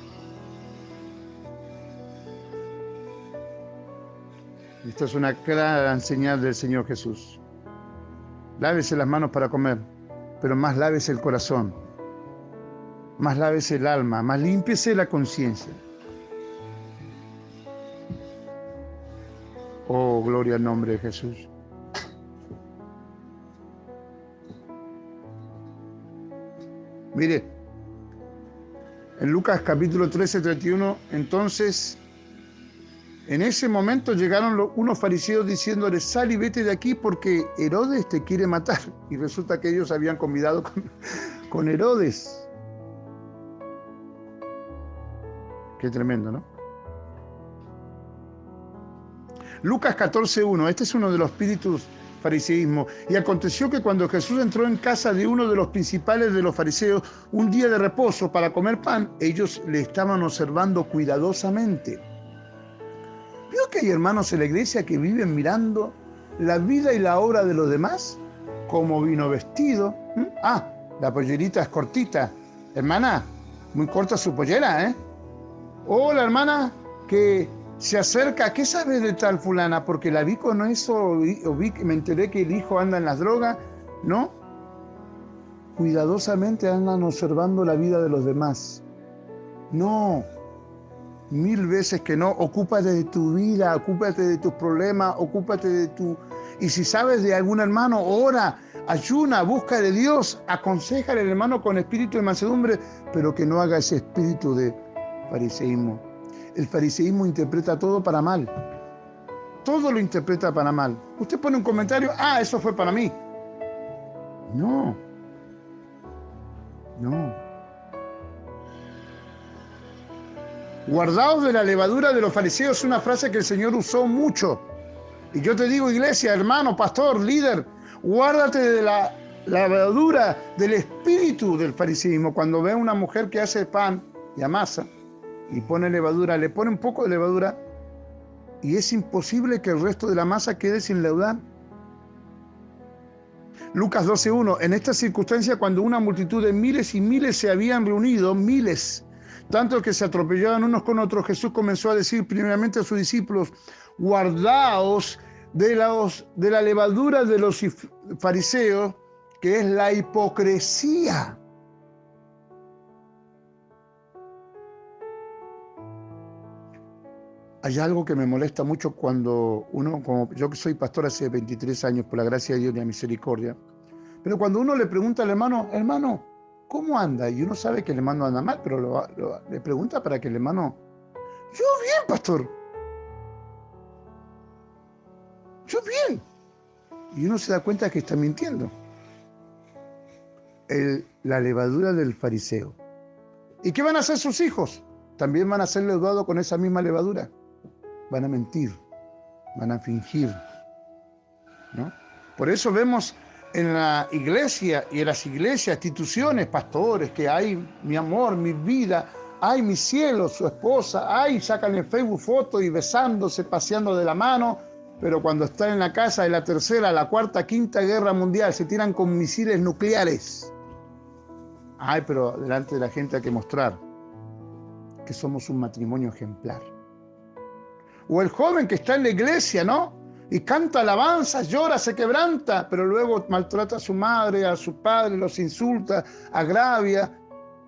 Esta es una clara señal del Señor Jesús. Lávese las manos para comer, pero más lávese el corazón, más lávese el alma, más límpiese la conciencia. Oh, gloria al nombre de Jesús. Mire, en Lucas capítulo 13, 31, entonces, en ese momento llegaron unos fariseos diciéndole: sal y vete de aquí porque Herodes te quiere matar. Y resulta que ellos habían convidado con Herodes. Qué tremendo, ¿no? Lucas 14:1, este es uno de los espíritus fariseísmo. Y aconteció que cuando Jesús entró en casa de uno de los principales de los fariseos, un día de reposo para comer pan, ellos le estaban observando cuidadosamente. ¿Vio que hay hermanos en la iglesia que viven mirando la vida y la obra de los demás? Cómo vino vestido. Ah, la pollerita es cortita. Hermana, muy corta su pollera, ¿eh? O la hermana que se acerca: ¿qué sabes de tal fulana? Porque la vi con eso, o me enteré que el hijo anda en las drogas, ¿no? Cuidadosamente andan observando la vida de los demás. No, 1000 veces que no. Ocúpate de tu vida, ocúpate de tus problemas, ocúpate de tu... Y si sabes de algún hermano, ora, ayuna, busca de Dios, aconséjale al hermano con espíritu de mansedumbre, pero que no haga ese espíritu de fariseísmo. El fariseísmo interpreta todo para mal. Todo lo interpreta para mal. Usted pone un comentario: ah, eso fue para mí. No. No. Guardaos de la levadura de los fariseos, es una frase que el Señor usó mucho. Y yo te digo, iglesia, hermano, pastor, líder, guárdate de la levadura del espíritu del fariseísmo. Cuando ve a una mujer que hace pan y amasa y pone levadura, le pone un poco de levadura y es imposible que el resto de la masa quede sin leudar. Lucas 12:1, en esta circunstancia, cuando una multitud de miles y miles se habían reunido, miles, tanto que se atropellaban unos con otros, Jesús comenzó a decir primeramente a sus discípulos: guardaos de la levadura de los fariseos, que es la hipocresía. Hay algo que me molesta mucho cuando uno, como yo que soy pastor hace 23 años, por la gracia de Dios y la misericordia, pero cuando uno le pregunta al hermano: hermano, ¿cómo anda? Y uno sabe que el hermano anda mal, pero le pregunta para que el hermano: yo bien, pastor. Yo bien. Y uno se da cuenta que está mintiendo. La levadura del fariseo. ¿Y qué van a hacer sus hijos? También van a ser leudados con esa misma levadura. Van a mentir, van a fingir, ¿no? Por eso vemos en la iglesia y en las iglesias, instituciones, pastores, que hay mi amor, mi vida, ay, mi cielo, su esposa, ay, sacan en Facebook fotos y besándose, paseando de la mano, pero cuando están en la casa de la tercera, la cuarta, quinta guerra mundial, se tiran con misiles nucleares. Ay, pero delante de la gente hay que mostrar que somos un matrimonio ejemplar. O el joven que está en la iglesia, ¿no? Y canta alabanzas, llora, se quebranta, pero luego maltrata a su madre, a su padre, los insulta, agravia,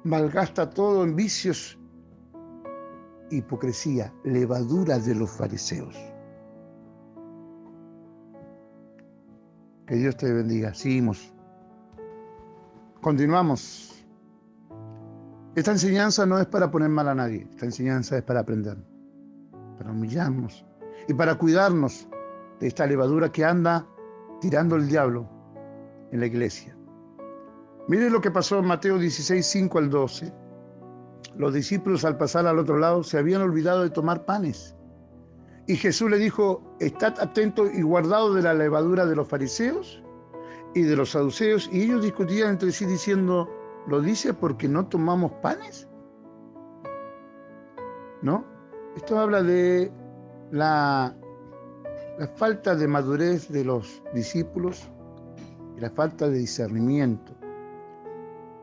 malgasta todo en vicios. Hipocresía, levadura de los fariseos. Que Dios te bendiga. Seguimos. Continuamos. Esta enseñanza no es para poner mal a nadie. Esta enseñanza es para aprender, para humillarnos y para cuidarnos de esta levadura que anda tirando el diablo en la iglesia. Miren lo que pasó en Mateo 16, 5 al 12. Los discípulos al pasar al otro lado se habían olvidado de tomar panes. Y Jesús le dijo, estad atentos y guardados de la levadura de los fariseos y de los saduceos. Y ellos discutían entre sí diciendo, ¿lo dice porque no tomamos panes? ¿No? Esto habla de la falta de madurez de los discípulos y la falta de discernimiento.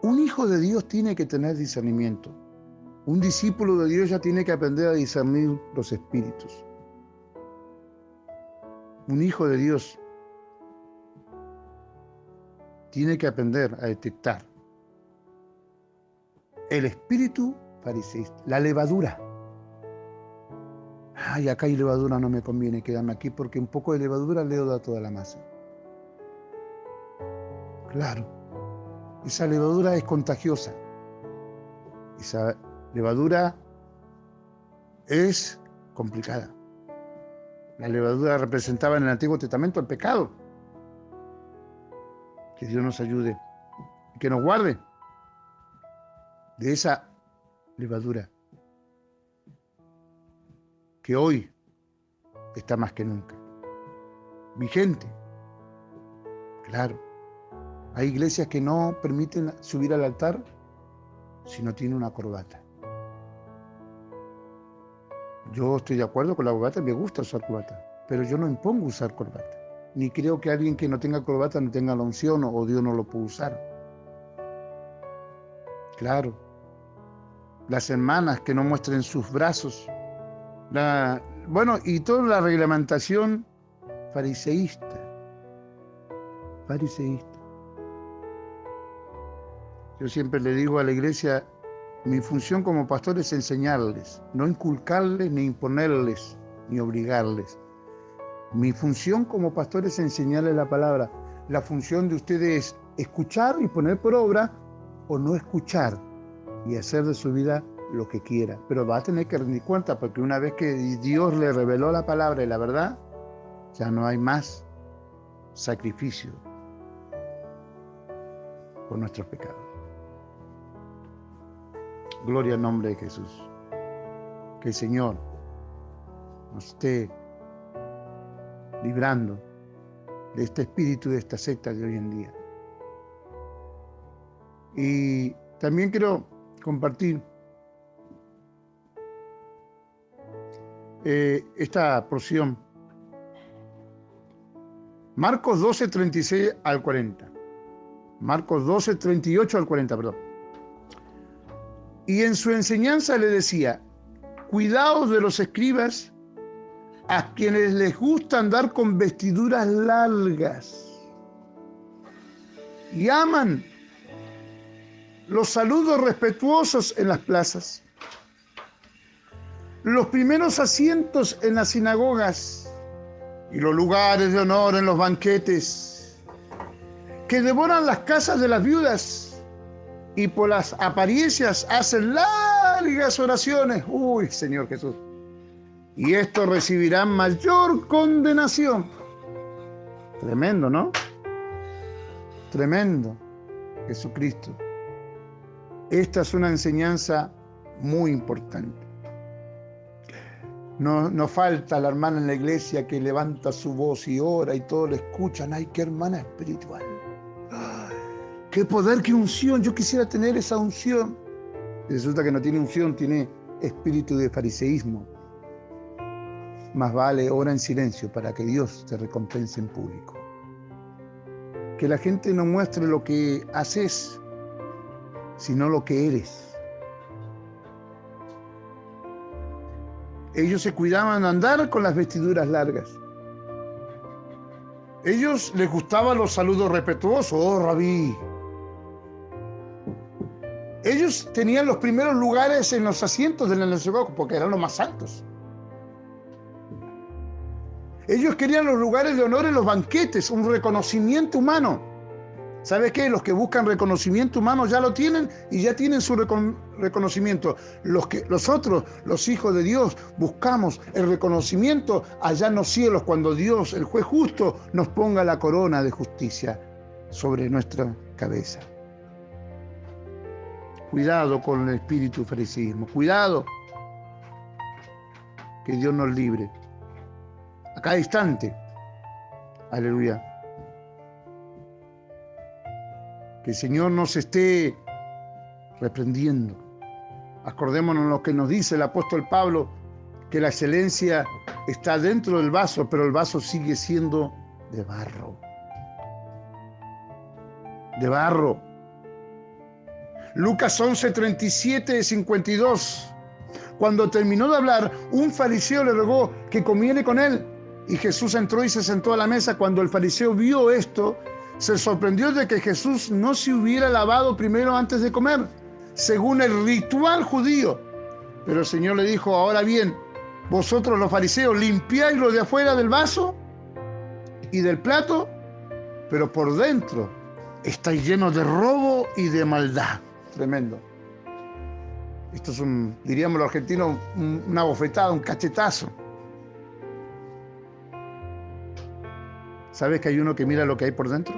Un hijo de Dios tiene que tener discernimiento. Un discípulo de Dios ya tiene que aprender a discernir los espíritus. Un hijo de Dios tiene que aprender a detectar el espíritu fariseísta, la levadura. Ay, acá hay levadura, no me conviene quedarme aquí porque un poco de levadura le da toda la masa. Claro, esa levadura es contagiosa. Esa levadura es complicada. La levadura representaba en el Antiguo Testamento el pecado. Que Dios nos ayude y que nos guarde de esa levadura que hoy está más que nunca vigente. Claro, hay iglesias que no permiten subir al altar si no tiene una corbata. Yo estoy de acuerdo con la corbata, me gusta usar corbata, pero yo no impongo usar corbata. Ni creo que alguien que no tenga corbata no tenga la unción o Dios no lo puede usar. Claro, las hermanas que no muestren sus brazos. Bueno, y toda la reglamentación fariseísta. Yo siempre le digo a la iglesia, mi función como pastor es enseñarles, no inculcarles, ni imponerles, ni obligarles. Mi función como pastor es enseñarles la palabra. La función de ustedes es escuchar y poner por obra o no escuchar y hacer de su vida lo que quiera. Pero va a tener que rendir cuenta porque una vez que Dios le reveló la palabra y la verdad, ya no hay más sacrificio por nuestros pecados. Gloria al nombre de Jesús. Que el Señor nos esté librando de este espíritu, de esta secta de hoy en día. Y también quiero compartir esta porción. Marcos 12, 36 al 40. Marcos 12, 38 al 40, perdón. Y en su enseñanza le decía, cuidaos de los escribas, a quienes les gusta andar con vestiduras largas y aman los saludos respetuosos en las plazas, los primeros asientos en las sinagogas y los lugares de honor en los banquetes, que devoran las casas de las viudas y por las apariencias hacen largas oraciones. Uy, Señor Jesús. Y estos recibirán mayor condenación. Tremendo, ¿no? Tremendo, Jesucristo. Esta es una enseñanza muy importante. No falta la hermana en la iglesia que levanta su voz y ora y todos le escuchan. ¡Ay, qué hermana espiritual! ¡Ay, qué poder, qué unción! Yo quisiera tener esa unción. Y resulta que no tiene unción, tiene espíritu de fariseísmo. Más vale ora en silencio para que Dios te recompense en público. Que la gente no muestre lo que haces, sino lo que eres. Ellos se cuidaban de andar con las vestiduras largas. Ellos les gustaban los saludos respetuosos. Oh, rabí. Ellos tenían los primeros lugares en los asientos de la sinagoga porque eran los más altos. Ellos querían los lugares de honor en los banquetes, un reconocimiento humano. ¿Sabes qué? Los que buscan reconocimiento humano ya lo tienen y ya tienen su reconocimiento. Los otros, los hijos de Dios, buscamos el reconocimiento allá en los cielos cuando Dios, el juez justo, nos ponga la corona de justicia sobre nuestra cabeza. Cuidado con el espíritu de fariseísmo. Cuidado. Que Dios nos libre. A cada instante. Aleluya. Que el Señor nos esté reprendiendo. Acordémonos lo que nos dice el apóstol Pablo, que la excelencia está dentro del vaso, pero el vaso sigue siendo de barro. De barro. Lucas 11, 37, 52. Cuando terminó de hablar, un fariseo le rogó que comiera con él. Y Jesús entró y se sentó a la mesa. Cuando el fariseo vio esto, se sorprendió de que Jesús no se hubiera lavado primero antes de comer, según el ritual judío. Pero el Señor le dijo: ahora bien, vosotros los fariseos limpiáis lo de afuera del vaso y del plato, pero por dentro estáis llenos de robo y de maldad. Tremendo. Esto es diríamos los argentinos, una bofetada, un cachetazo. ¿Sabes que hay uno que mira lo que hay por dentro?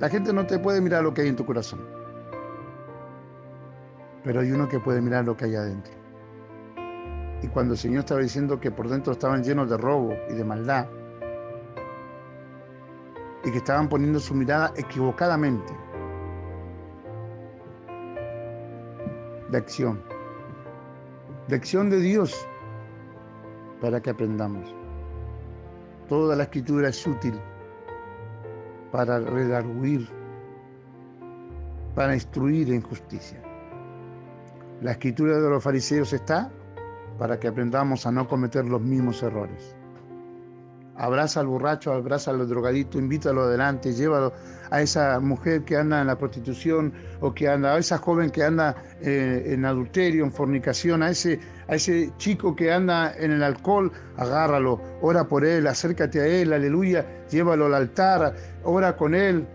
La gente no te puede mirar lo que hay en tu corazón, pero hay uno que puede mirar lo que hay adentro. Y cuando el Señor estaba diciendo que por dentro estaban llenos de robo y de maldad, y que estaban poniendo su mirada equivocadamente, lección de Dios para que aprendamos. Toda la Escritura es útil para redarguir, para instruir en justicia. La Escritura de los fariseos está para que aprendamos a no cometer los mismos errores. Abraza al borracho, abraza al drogadito, invítalo adelante, llévalo a esa mujer que anda en la prostitución o que anda, a esa joven que anda en adulterio, en fornicación, a ese chico que anda en el alcohol, agárralo, ora por él, acércate a él, aleluya, llévalo al altar, ora con él.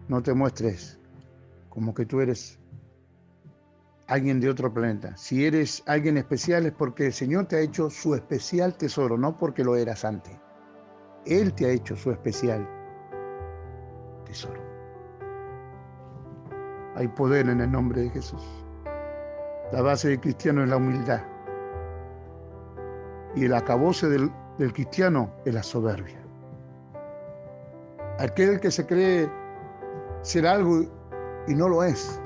No te muestres como que tú eres alguien de otro planeta. Si eres alguien especial es porque el Señor te ha hecho su especial tesoro, no porque lo eras antes. Él te ha hecho su especial tesoro. Hay poder en el nombre de Jesús. La base del cristiano es la humildad. Y el acabose del cristiano es la soberbia. Aquel que se cree ser algo y no lo es.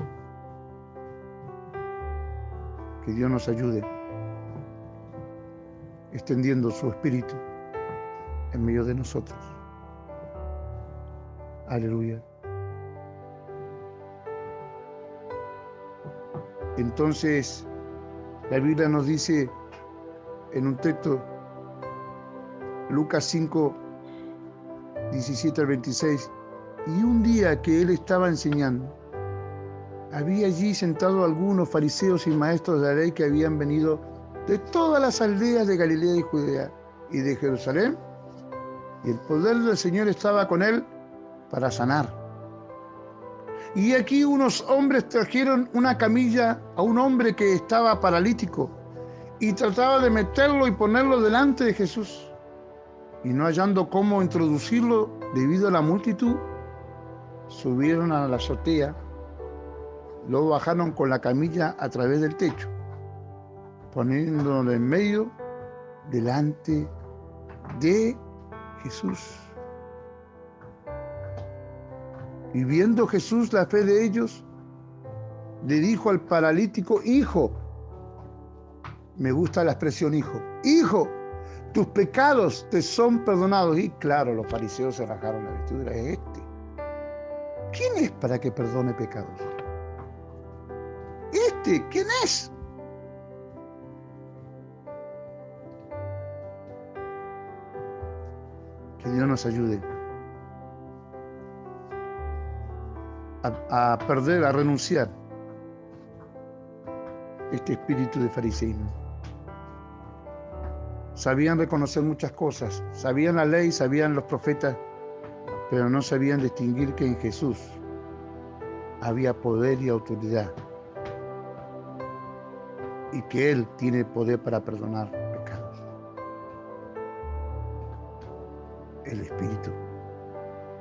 Que Dios nos ayude extendiendo su espíritu en medio de nosotros. Aleluya. Entonces, la Biblia nos dice en un texto, Lucas 5, 17 al 26, y un día que él estaba enseñando, había allí sentado algunos fariseos y maestros de la ley que habían venido de todas las aldeas de Galilea y Judea y de Jerusalén, y el poder del Señor estaba con él para sanar. Y aquí unos hombres trajeron una camilla a un hombre que estaba paralítico y trataba de meterlo y ponerlo delante de Jesús. Y no hallando cómo introducirlo debido a la multitud, subieron a la azotea. Luego bajaron con la camilla a través del techo, poniéndolo en medio delante de Jesús. Y viendo Jesús la fe de ellos, le dijo al paralítico: hijo, me gusta la expresión hijo, hijo, tus pecados te son perdonados. Y claro, los fariseos se rasgaron la vestidura. Es este. ¿Quién es para que perdone pecados? ¿Quién es? Que Dios nos ayude a perder, a renunciar este espíritu de fariseísmo. Sabían reconocer muchas cosas, sabían la ley, sabían los profetas, pero no sabían distinguir que en Jesús había poder y autoridad y que Él tiene poder para perdonar pecados. El Espíritu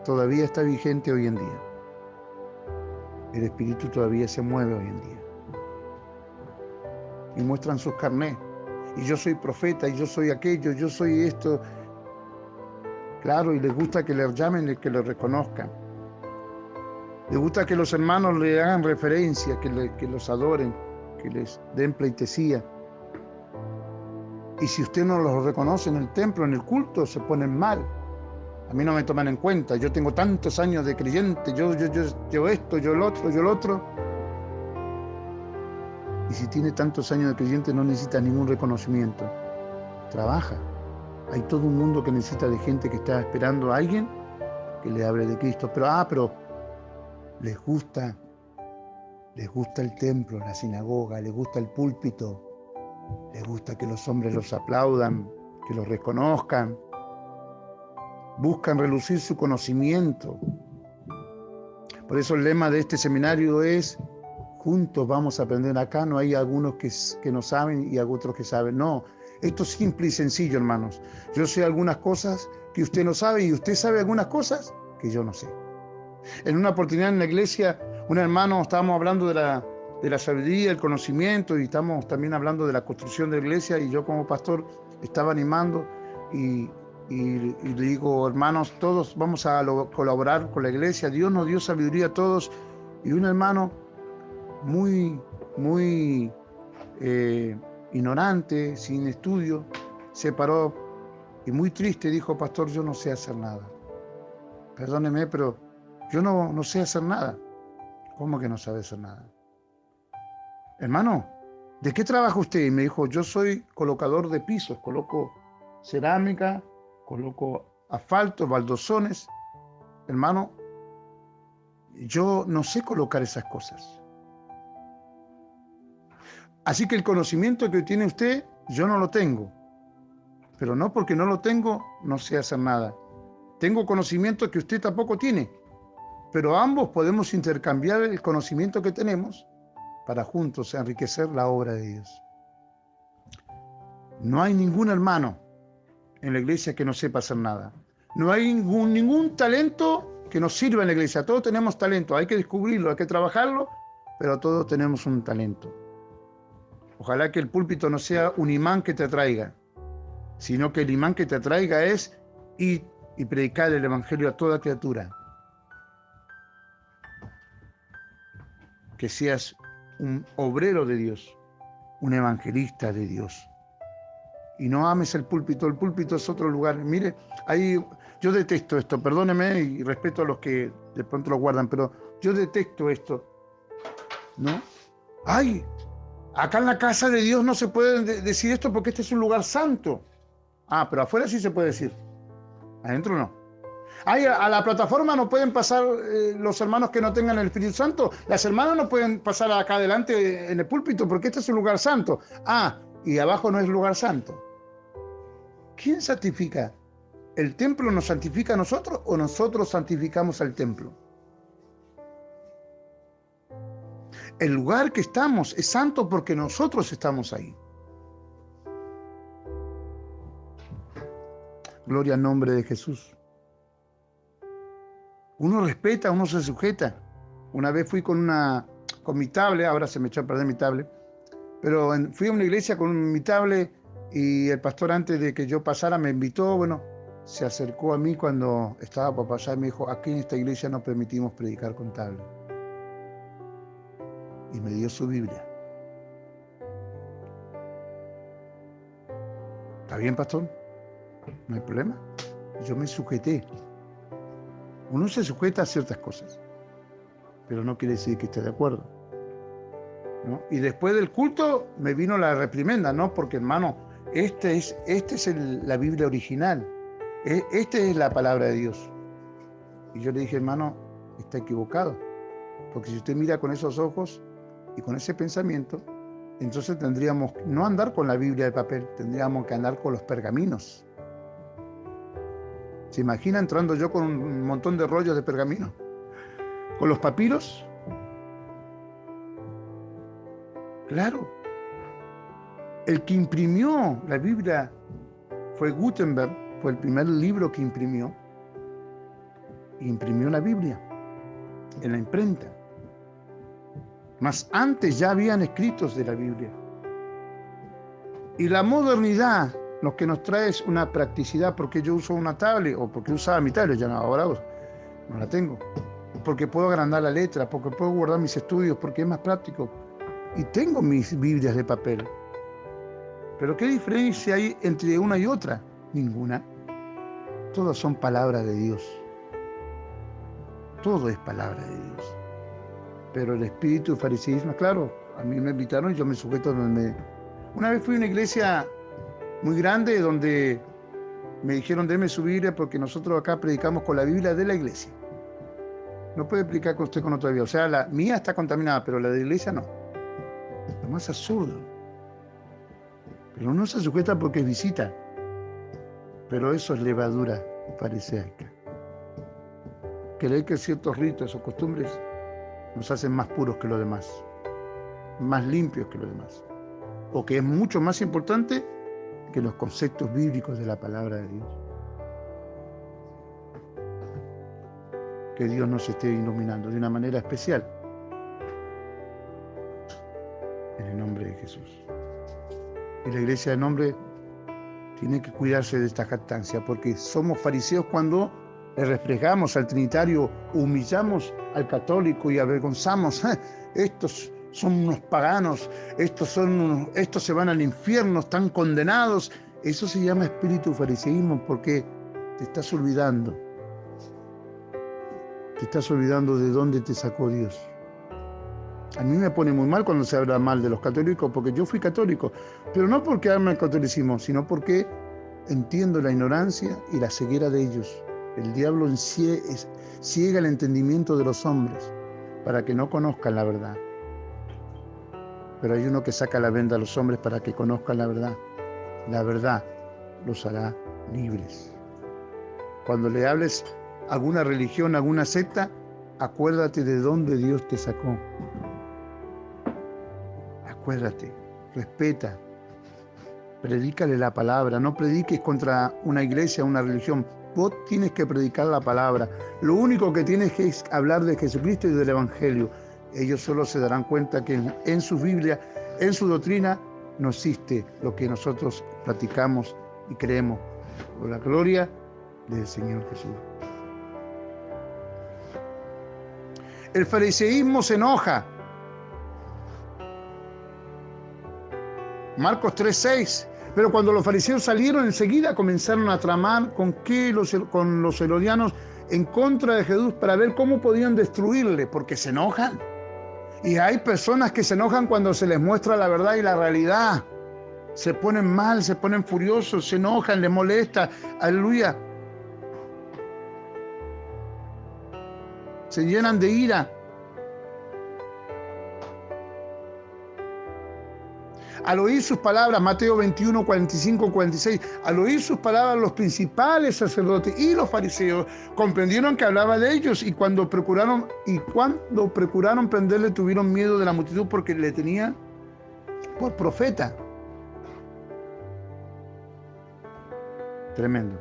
todavía está vigente hoy en día. El Espíritu todavía se mueve hoy en día. Y muestran sus carnés. Y yo soy profeta, y yo soy aquello, yo soy esto. Claro, y les gusta que les llamen y que les reconozcan. Les gusta que los hermanos le hagan referencia, que los adoren, que les den pleitesía. Y si usted no los reconoce en el templo, en el culto, se ponen mal. A mí no me toman en cuenta. Yo tengo tantos años de creyente, yo esto, yo el otro. Y si tiene tantos años de creyente, no necesita ningún reconocimiento. Trabaja. Hay todo un mundo que necesita de gente que está esperando a alguien que le hable de Cristo. Pero les gusta el templo, la sinagoga, les gusta el púlpito, les gusta que los hombres los aplaudan, que los reconozcan. Buscan relucir su conocimiento. Por eso el lema de este seminario es: juntos vamos a aprender. Acá no hay algunos que no saben y otros que saben. No, esto es simple y sencillo, hermanos. Yo sé algunas cosas que usted no sabe y usted sabe algunas cosas que yo no sé. En una oportunidad en la iglesia, un hermano, estábamos hablando de la sabiduría, el conocimiento, y estamos también hablando de la construcción de la iglesia, y yo como pastor estaba animando y le digo: hermanos, todos vamos a colaborar con la iglesia. Dios nos dio sabiduría a todos. Y un hermano muy ignorante, sin estudio, se paró y muy triste dijo: pastor, yo no sé hacer nada. Perdóneme, pero yo no sé hacer nada. ¿Cómo que no sabe hacer nada? Hermano, ¿de qué trabaja usted? Y me dijo: yo soy colocador de pisos, coloco cerámica, coloco asfalto, baldosones. Hermano, yo no sé colocar esas cosas. Así que el conocimiento que tiene usted, yo no lo tengo. Pero no porque no lo tengo, no sé hacer nada. Tengo conocimiento que usted tampoco tiene. Pero ambos podemos intercambiar el conocimiento que tenemos para juntos enriquecer la obra de Dios. No hay ningún hermano en la iglesia que no sepa hacer nada. No hay ningún talento que nos sirva en la iglesia. Todos tenemos talento, hay que descubrirlo, hay que trabajarlo, pero todos tenemos un talento. Ojalá que el púlpito no sea un imán que te atraiga, sino que el imán que te atraiga es ir y predicar el evangelio a toda criatura. Que seas un obrero de Dios, un evangelista de Dios. Y no ames el púlpito es otro lugar. Mire, ahí yo detesto esto, perdóneme y respeto a los que de pronto lo guardan, pero yo detesto esto, ¿no? ¡Ay! Acá en la casa de Dios no se puede decir esto porque este es un lugar santo. Ah, pero afuera sí se puede decir. Adentro no. Ay, a la plataforma no pueden pasar los hermanos que no tengan el Espíritu Santo. Las hermanas no pueden pasar acá adelante en el púlpito porque este es un lugar santo. Ah, y abajo no es lugar santo. ¿Quién santifica? ¿El templo nos santifica a nosotros o nosotros santificamos al templo? El lugar que estamos es santo porque nosotros estamos ahí. Gloria al nombre de Jesús. Uno respeta, uno se sujeta. Una vez fui con mi tablet, ahora se me echó a perder mi tablet, pero fui a una iglesia con mi tablet y el pastor, antes de que yo pasara, me invitó. Bueno, se acercó a mí cuando estaba para pasar y me dijo: aquí en esta iglesia no permitimos predicar con tablet. Y me dio su Biblia. ¿Está bien, pastor? No hay problema. Yo me sujeté. Uno se sujeta a ciertas cosas, pero no quiere decir que esté de acuerdo, ¿no? Y después del culto me vino la reprimenda, ¿no? Porque, hermano, esta es la Biblia original. Esta es la palabra de Dios. Y yo le dije: hermano, está equivocado. Porque si usted mira con esos ojos y con ese pensamiento, entonces tendríamos no andar con la Biblia de papel, tendríamos que andar con los pergaminos. ¿Se imagina entrando yo con un montón de rollos de pergamino? ¿Con los papiros? Claro. El que imprimió la Biblia fue Gutenberg, fue el primer libro que imprimió. Imprimió la Biblia en la imprenta. Mas antes ya habían escritos de la Biblia. Y la modernidad lo que nos trae es una practicidad, porque yo uso una tablet, o porque usaba mi tablet, ya no, ahora no la tengo. Porque puedo agrandar la letra, porque puedo guardar mis estudios, porque es más práctico. Y tengo mis Biblias de papel. Pero ¿qué diferencia hay entre una y otra? Ninguna. Todas son palabras de Dios. Todo es palabra de Dios. Pero el espíritu del fariseísmo, claro, a mí me invitaron y yo me sujeto donde Una vez fui a una iglesia muy grande donde me dijeron, deme su Biblia porque nosotros acá predicamos con la Biblia de la iglesia. No puede predicar con usted con otra Biblia. O sea, la mía está contaminada, pero la de la iglesia no. Lo más absurdo. Pero uno se sujeta porque es visita. Pero eso es levadura fariseica. Creer que ciertos ritos o costumbres nos hacen más puros que los demás, más limpios que los demás, o que es mucho más importante que los conceptos bíblicos de la palabra de Dios. Que Dios nos esté iluminando de una manera especial. En el nombre de Jesús. Y la iglesia del nombre tiene que cuidarse de esta jactancia, porque somos fariseos cuando le reflejamos al trinitario, humillamos al católico y avergonzamos. Estos son unos paganos, estos se van al infierno, están condenados. Eso se llama espíritu fariseísmo, porque te estás olvidando. Te estás olvidando de dónde te sacó Dios. A mí me pone muy mal cuando se habla mal de los católicos, porque yo fui católico, pero no porque ame el catolicismo, sino porque entiendo la ignorancia y la ceguera de ellos. El diablo ciega el entendimiento de los hombres para que no conozcan la verdad. Pero hay uno que saca la venda a los hombres para que conozcan la verdad. La verdad los hará libres. Cuando le hables a alguna religión, a alguna secta, acuérdate de dónde Dios te sacó. Acuérdate, respeta, predícale la palabra, no prediques contra una iglesia, una religión. Vos tienes que predicar la palabra. Lo único que tienes que es hablar de Jesucristo y del Evangelio. Ellos solo se darán cuenta que en su Biblia, en su doctrina, no existe lo que nosotros platicamos y creemos. Por la gloria del Señor Jesús. El fariseísmo se enoja. Marcos 3:6. Pero cuando los fariseos salieron, enseguida comenzaron a tramar con los herodianos en contra de Jesús para ver cómo podían destruirle, porque se enojan. Y hay personas que se enojan cuando se les muestra la verdad y la realidad. Se ponen mal, se ponen furiosos, se enojan, les molesta. Aleluya. Se llenan de ira. Al oír sus palabras, Mateo 21, 45, 46, al oír sus palabras, los principales sacerdotes y los fariseos comprendieron que hablaba de ellos, y cuando procuraron prenderle, tuvieron miedo de la multitud porque le tenían por profeta. Tremendo.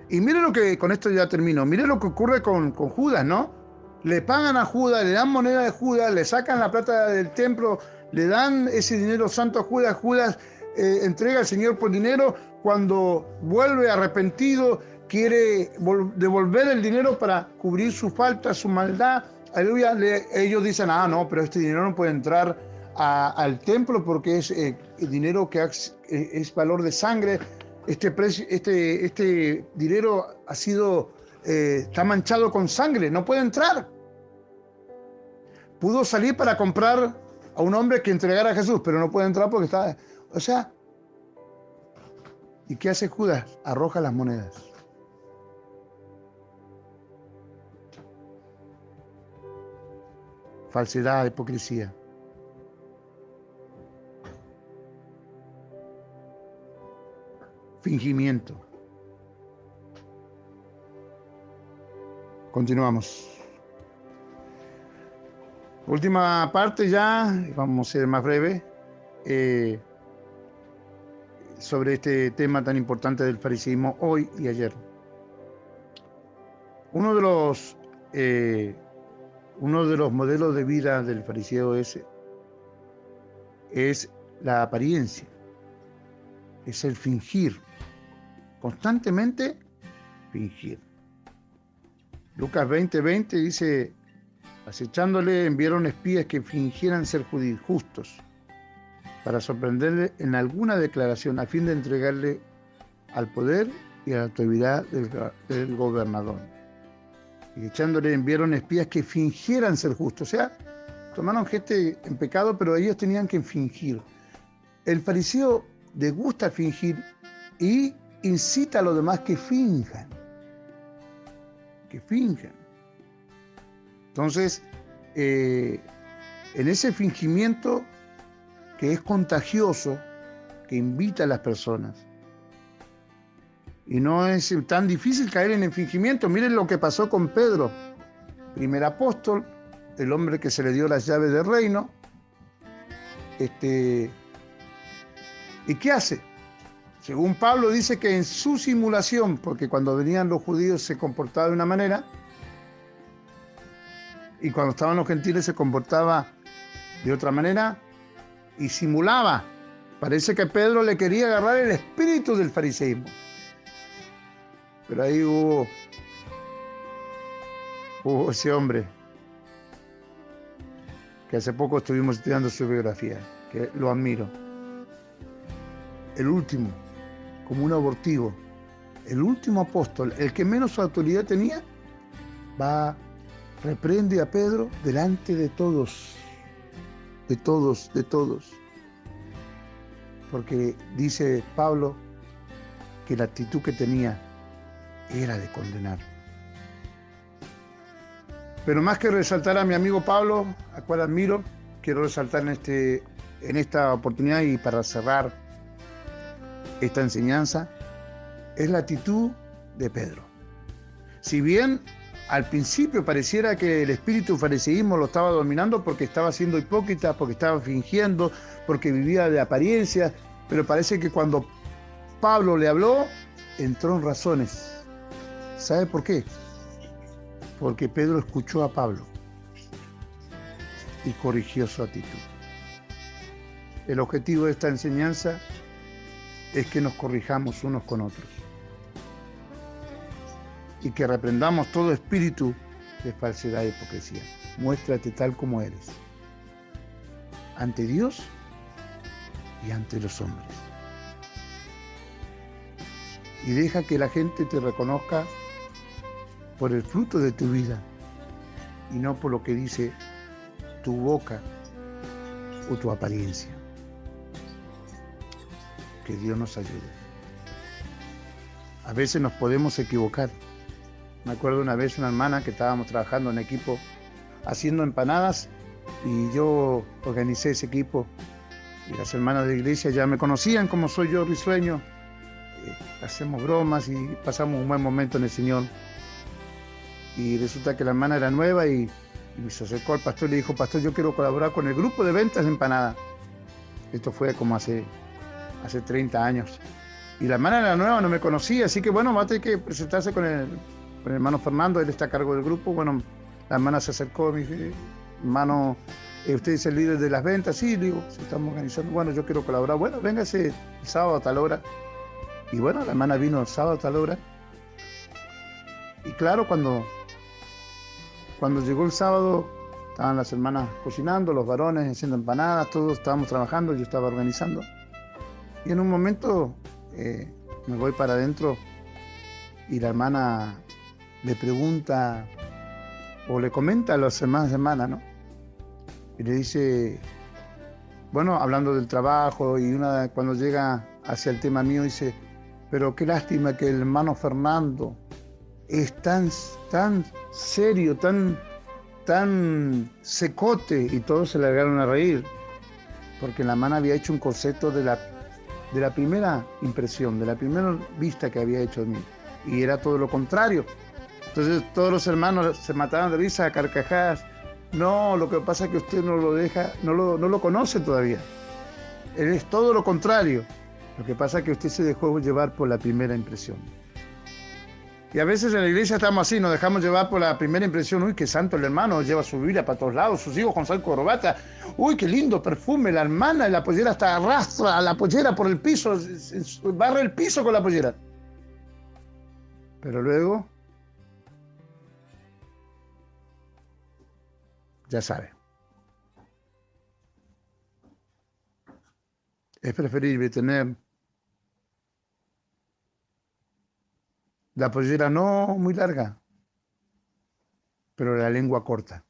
Y miren lo que, con esto ya termino, miren lo que ocurre con Judas, ¿no? Le pagan a Judas, le dan moneda de Judas, le sacan la plata del templo, le dan ese dinero santo a Judas. Judas entrega al Señor por dinero. Cuando vuelve arrepentido, quiere devolver el dinero para cubrir su falta, su maldad. Aleluya. Ellos dicen, no, pero este dinero no puede entrar al templo porque es dinero que es valor de sangre. Este dinero ha sido... está manchado con sangre, no puede entrar. Pudo salir para comprar a un hombre que entregara a Jesús, pero no puede entrar porque está... O sea, ¿y qué hace Judas? Arroja las monedas. Falsedad, hipocresía. Fingimiento. Continuamos. Última parte ya, vamos a ser más breve, sobre este tema tan importante del fariseísmo hoy y ayer. Uno de los modelos de vida del fariseo es la apariencia, es el fingir, constantemente fingir. Lucas 20:20 dice: acechándole enviaron espías que fingieran ser justos para sorprenderle en alguna declaración a fin de entregarle al poder y a la autoridad del gobernador. Y echándole enviaron espías que fingieran ser justos, o sea, tomaron gente en pecado, pero ellos tenían que fingir. El fariseo le gusta fingir y incita a los demás que finjan. Entonces, en ese fingimiento que es contagioso, que invita a las personas. Y no es tan difícil caer en el fingimiento. Miren lo que pasó con Pedro, primer apóstol, el hombre que se le dio las llaves del reino. ¿Y qué hace? Según Pablo dice que en su simulación, porque cuando venían los judíos se comportaba de una manera, y cuando estaban los gentiles se comportaba de otra manera, y simulaba. Parece que Pedro le quería agarrar el espíritu del fariseísmo. Pero ahí hubo ese hombre, que hace poco estuvimos estudiando su biografía, que lo admiro. El último, como un abortivo, el último apóstol, el que menos autoridad tenía, reprende a Pedro delante de todos. Porque dice Pablo que la actitud que tenía era de condenar. Pero más que resaltar a mi amigo Pablo, a cual admiro, quiero resaltar en esta oportunidad y para cerrar esta enseñanza, es la actitud de Pedro. Si bien al principio pareciera que el espíritu fariseísmo lo estaba dominando porque estaba siendo hipócrita, porque estaba fingiendo, porque vivía de apariencia, pero parece que cuando Pablo le habló, entró en razones. ¿Sabe por qué? Porque Pedro escuchó a Pablo y corrigió su actitud. El objetivo de esta enseñanza es que nos corrijamos unos con otros y que reprendamos todo espíritu de falsedad e hipocresía. Muéstrate tal como eres, ante Dios y ante los hombres. Y deja que la gente te reconozca por el fruto de tu vida y no por lo que dice tu boca o tu apariencia. Que Dios nos ayude. A veces nos podemos equivocar. Me acuerdo una vez una hermana que estábamos trabajando en equipo haciendo empanadas y yo organicé ese equipo y las hermanas de la iglesia ya me conocían como soy yo, risueño. Hacemos bromas y pasamos un buen momento en el Señor. Y resulta que la hermana era nueva y se acercó al pastor y le dijo: pastor, yo quiero colaborar con el grupo de ventas de empanadas. Esto fue como hace 30 años. Y la hermana era nueva, no me conocía, así que bueno, va a tener que presentarse con el hermano Fernando, él está a cargo del grupo. Bueno, la hermana se acercó, me dijo: hermano, ¿usted es el líder de las ventas? Sí, le digo, sí, estamos organizando. Bueno, yo quiero colaborar. Bueno, véngase el sábado a tal hora. Y bueno, la hermana vino el sábado a tal hora. Y claro, cuando llegó el sábado, estaban las hermanas cocinando, los varones haciendo empanadas, todos estábamos trabajando, yo estaba organizando. Y en un momento me voy para adentro y la hermana le pregunta o le comenta a las demás hermanas, ¿no? Y le dice, bueno, hablando del trabajo, y cuando llega hacia el tema mío dice: pero qué lástima que el hermano Fernando es tan serio, tan secote, y todos se largaron a reír, porque la hermana había hecho un concepto de la primera impresión, de la primera vista que había hecho de mí, y era todo lo contrario. Entonces todos los hermanos se mataban de risa, a carcajadas. No, lo que pasa es que usted no lo deja, no lo conoce todavía. Él es todo lo contrario. Lo que pasa es que usted se dejó llevar por la primera impresión. Y a veces en la iglesia estamos así, nos dejamos llevar por la primera impresión. Uy, qué santo el hermano, lleva su Biblia para todos lados, sus hijos con saco y corbata. Uy, qué lindo perfume, la hermana, y la pollera hasta arrastra a la pollera por el piso, barre el piso con la pollera. Pero luego, ya sabe. Es preferible tener la pollera no muy larga, pero la lengua corta.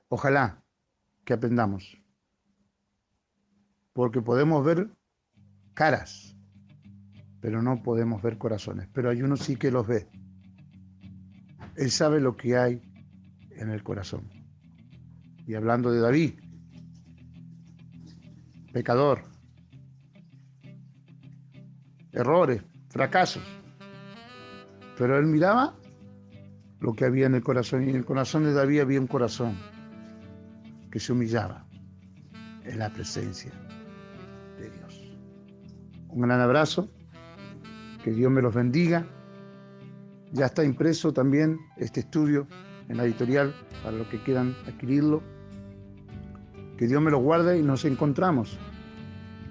Ojalá que aprendamos, porque podemos ver caras, pero no podemos ver corazones. Pero hay uno sí que los ve. Él sabe lo que hay en el corazón. Y hablando de David, pecador, errores, fracasos, pero él miraba lo que había en el corazón, y en el corazón de David había un corazón que se humillaba en la presencia de Dios. Un gran abrazo, que Dios me los bendiga. Ya está impreso también este estudio en la editorial para los que quieran adquirirlo. Que Dios me los guarde y nos encontramos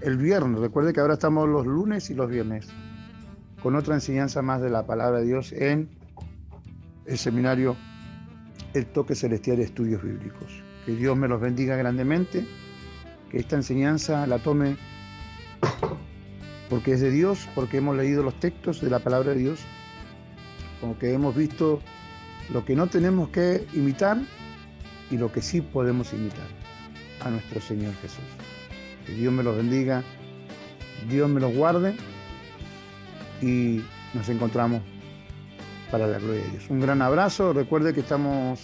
el viernes. Recuerde que ahora estamos los lunes y los viernes con otra enseñanza más de la palabra de Dios en el seminario El Toque Celestial de Estudios Bíblicos. Que Dios me los bendiga grandemente, que esta enseñanza la tome porque es de Dios, porque hemos leído los textos de la palabra de Dios, porque hemos visto lo que no tenemos que imitar y lo que sí podemos imitar a nuestro Señor Jesús. Que Dios me los bendiga, Dios me los guarde y nos encontramos para la gloria de Dios. Un gran abrazo. Recuerde que estamos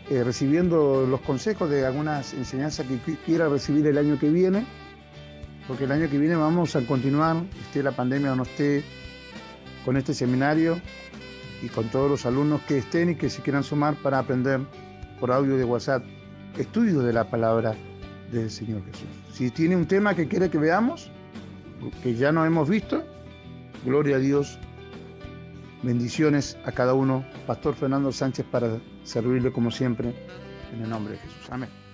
recibiendo los consejos de algunas enseñanzas que quiera recibir el año que viene, porque el año que viene vamos a continuar, esté la pandemia o no esté, con este seminario y con todos los alumnos que estén y que se quieran sumar para aprender por audio de WhatsApp estudios de la palabra del Señor Jesús. Si tiene un tema que quiere que veamos, que ya no hemos visto, gloria a Dios, bendiciones a cada uno. Pastor Fernando Sánchez para servirle como siempre, en el nombre de Jesús. Amén.